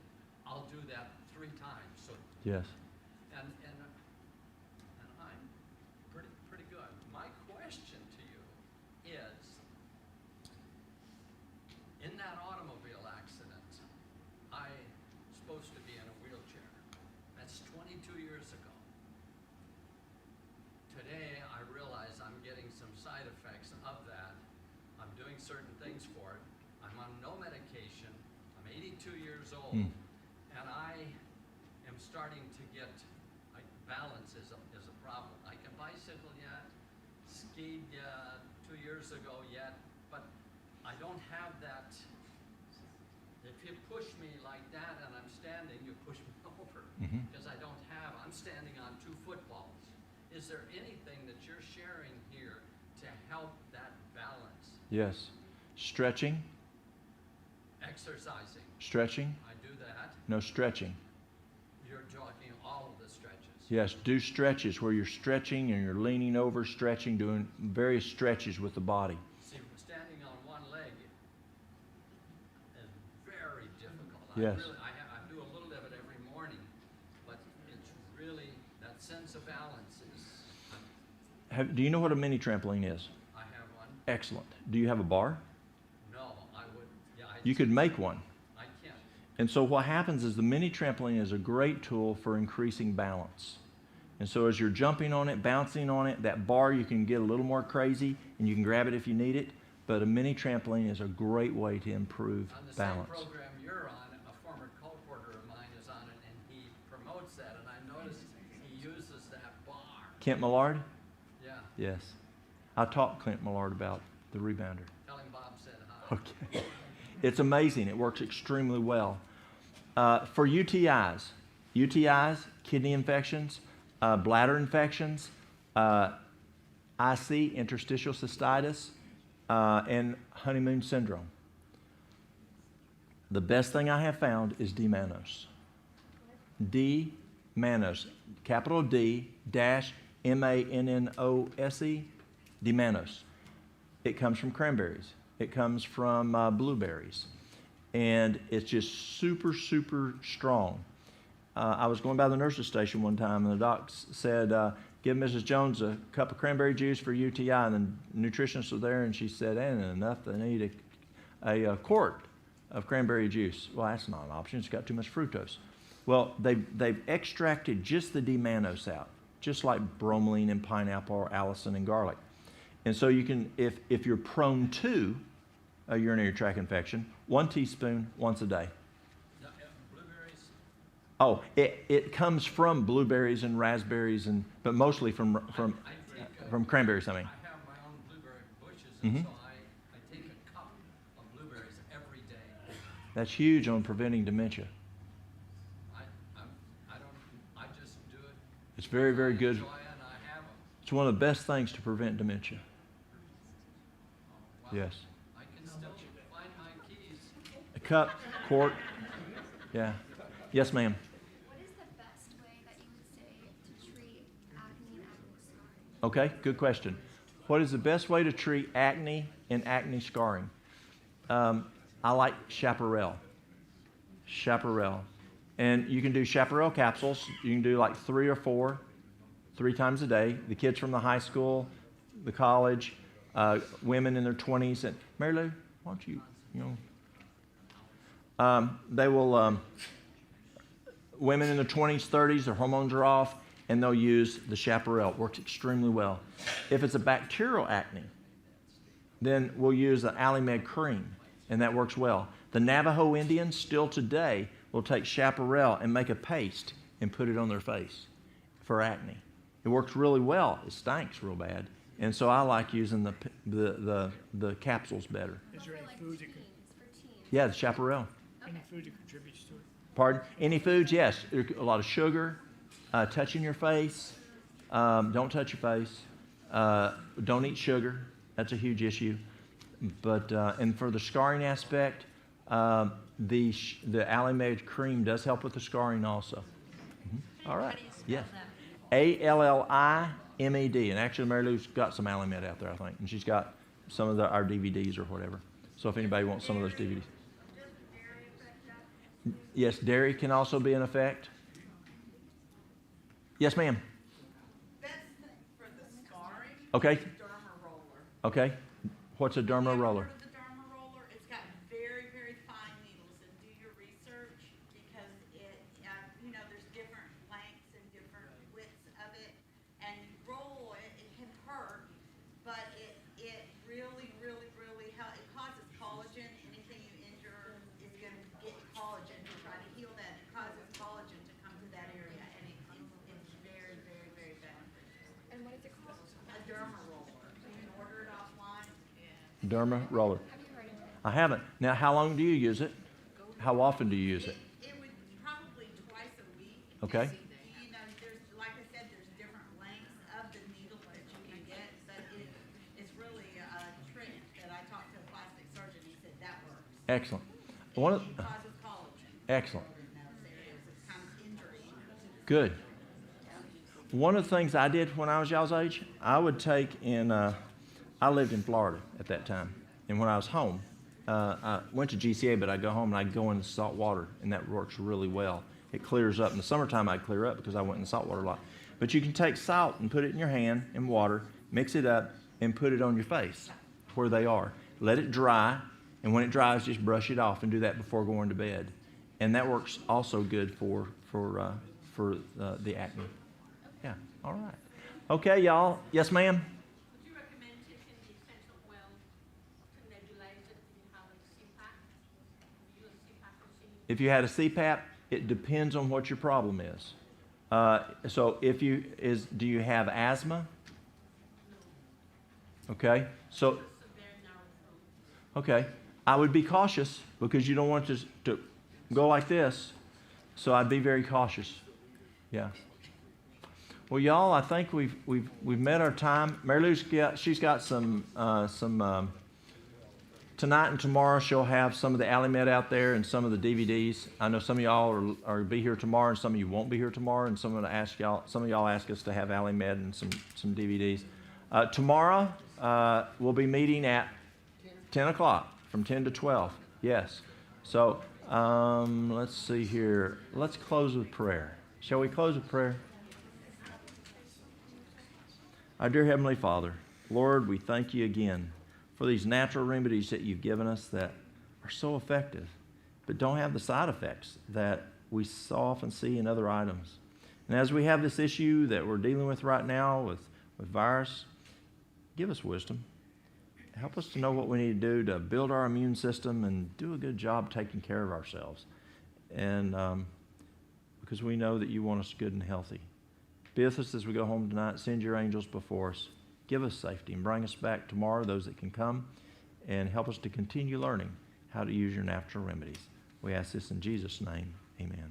I'll do that 3 times. So, Yes. and I'm pretty good. My question to you is, in that automobile accident, I supposed to be in a wheelchair. That's 22 years ago. Today, I realize I'm getting some side effects of that. I'm doing certain things for it. I'm on no medication. I'm 82 years old. And I am starting to get, like, balance is a problem. I can bicycle yet, skied 2 years ago yet, but I don't have that. If you push me like that and I'm standing, you push me over. Mhm. Because I'm standing on 2 footballs. Is there anything that you're sharing here to help that balance? Yes. Stretching. Exercising. Stretching. I do that. No stretching. You're talking all of the stretches. Yes. Do stretches where you're stretching and you're leaning over, stretching, doing various stretches with the body. See, standing on one leg is very difficult. Yes. I do a little of it every morning, but it's really, that sense of balance is, Do you know what a mini trampoline is? I have one. Excellent. Do you have a bar? No, I would, yeah. You could make one. I can't. And so what happens is the mini trampoline is a great tool for increasing balance. And so as you're jumping on it, bouncing on it, that bar you can get a little more crazy and you can grab it if you need it. But a mini trampoline is a great way to improve On the balance. same program you're on, a former colporteur of mine is on it, and he promotes that, and I noticed he uses that bar. Kent Millard? Yeah, Yes. I taught Clint Millard about the rebounder. tell him Bob said hi. Okay. It's amazing. It works extremely well. For UTIs, kidney infections, bladder infections, IC, interstitial cystitis, and honeymoon syndrome. The best thing I have found is D-mannose. D-mannose, capital D dash M-A-N-N-O-S-E, D-mannose. It comes from cranberries. It comes from blueberries. And it's just super, super strong. I was going by the nurse's station one time, and the doc said, give Mrs. Jones a cup of cranberry juice for UTI. And the nutritionist was there, and she said, ain't enough. They need a quart of cranberry juice. Well, that's not an option. It's got too much fructose. Well, they've extracted just the D-mannose out, just like bromelain in pineapple or allicin in garlic. And so you can, if you're prone to a urinary tract infection, 1 teaspoon once a day. Blueberries? Oh, it comes from blueberries and raspberries, but mostly from cranberries, I mean. I have my own blueberry bushes, Mhm. and so I take a cup of blueberries every day. That's huge on preventing dementia. I just do it. It's very, very I good. enjoy it, and I have them. It's one of the best things to prevent dementia. Wow. Yes. I can still find my keys. A cup, quart. Yeah. Yes, ma'am. What is the best way that you would say to treat acne and acne scarring? Okay, good question. What is the best way to treat acne and acne scarring? I like Chaparral. Chaparral. And you can do Chaparral capsules. You can do like 3 or 4, 3 times a day. The kids from the high school, the college, women in their 20s. And Mary Lou, why don't you they will, women in their 20s, 30s, their hormones are off, and they'll use the Chaparral. It works extremely well. If it's a bacterial acne, then we'll use the Alimed cream, and that works well. The Navajo Indians still today will take Chaparral and make a paste and put it on their face for acne. It works really well. It stinks real bad. And so I like using the capsules better. Is there any food that could, For teens. Yeah, the Chaparral. any food that contributes to it? Pardon? Any foods? Yes. A lot of sugar, touching your face. Don't touch your face. Don't eat sugar. That's a huge issue. But and for the scarring aspect, the Alimed cream does help with the scarring also. Mm-hmm. All right. Yes. Alimed. And actually, Mary Lou's got some Alimed out there, I think, and she's got some of our DVDs or whatever. So if anybody wants some of those DVDs. Yes, dairy can also be an effect. Yes, ma'am. Best thing for the scarring. Okay. Derma roller. Okay. What's a derma Have you roller? heard of the derma roller? It's got very, very fine needles, and do your research because it, there's different lengths and different widths of it, and you roll it. It can hurt, but it really, really, really helps. It causes collagen. Anything you injure is going to get collagen to try to heal that. It causes collagen to come to that area, and it's very, very, very beneficial. And what is it called? A derma roller. You can order it offline. Derma roller. Have you heard of it? I haven't. Now, how long do you use it? How often do you use it? It would probably twice a week. Okay. There's, like I said, there's different lengths of the needle that you can get, but it's really a trick that I talked to a plastic surgeon. He said that works. Excellent. It causes collagen. Excellent. In those areas. It's kind of injury. Good. One of the things I did when I was y'all's age, I would take in, I lived in Florida at that time. And when I was home, I went to GCA, but I'd go home and I'd go into salt water, and that works really well. It clears up. In the summertime, I'd clear up because I went in the salt water a lot. But you can take salt and put it in your hand in water, mix it up, and put it on your face where they are. Let it dry, and when it dries, just brush it off and do that before going to bed. And that works also good for the acne. Yeah, all right. Okay, y'all. Yes, ma'am? Would you recommend taking the essential oil to nebulize it if you have a CPAP? Do you use a CPAP machine? If you had a CPAP, it depends on what your problem is. So do you have asthma? Okay, so, Severe narrow throat. okay. I would be cautious because you don't want to go like this. So I'd be very cautious. Yeah. Well, y'all, I think we've met our time. Mary Lou's she's got some tonight and tomorrow. She'll have some of the Alimed out there and some of the DVDs. I know some of y'all are be here tomorrow, and some of you won't be here tomorrow. And some of y'all ask us to have Alimed and some DVDs. Tomorrow we'll be meeting at 10 o'clock from 10 to 12. Yes. So let's see here. Let's close with prayer. Shall we close with prayer? Our dear Heavenly Father, Lord, we thank you again for these natural remedies that you've given us that are so effective, but don't have the side effects that we so often see in other items. And as we have this issue that we're dealing with right now with virus, give us wisdom. Help us to know what we need to do to build our immune system and do a good job taking care of ourselves. And because we know that you want us good and healthy. Be with us as we go home tonight. Send your angels before us. Give us safety and bring us back tomorrow, those that can come, and help us to continue learning how to use your natural remedies. We ask this in Jesus' name. Amen.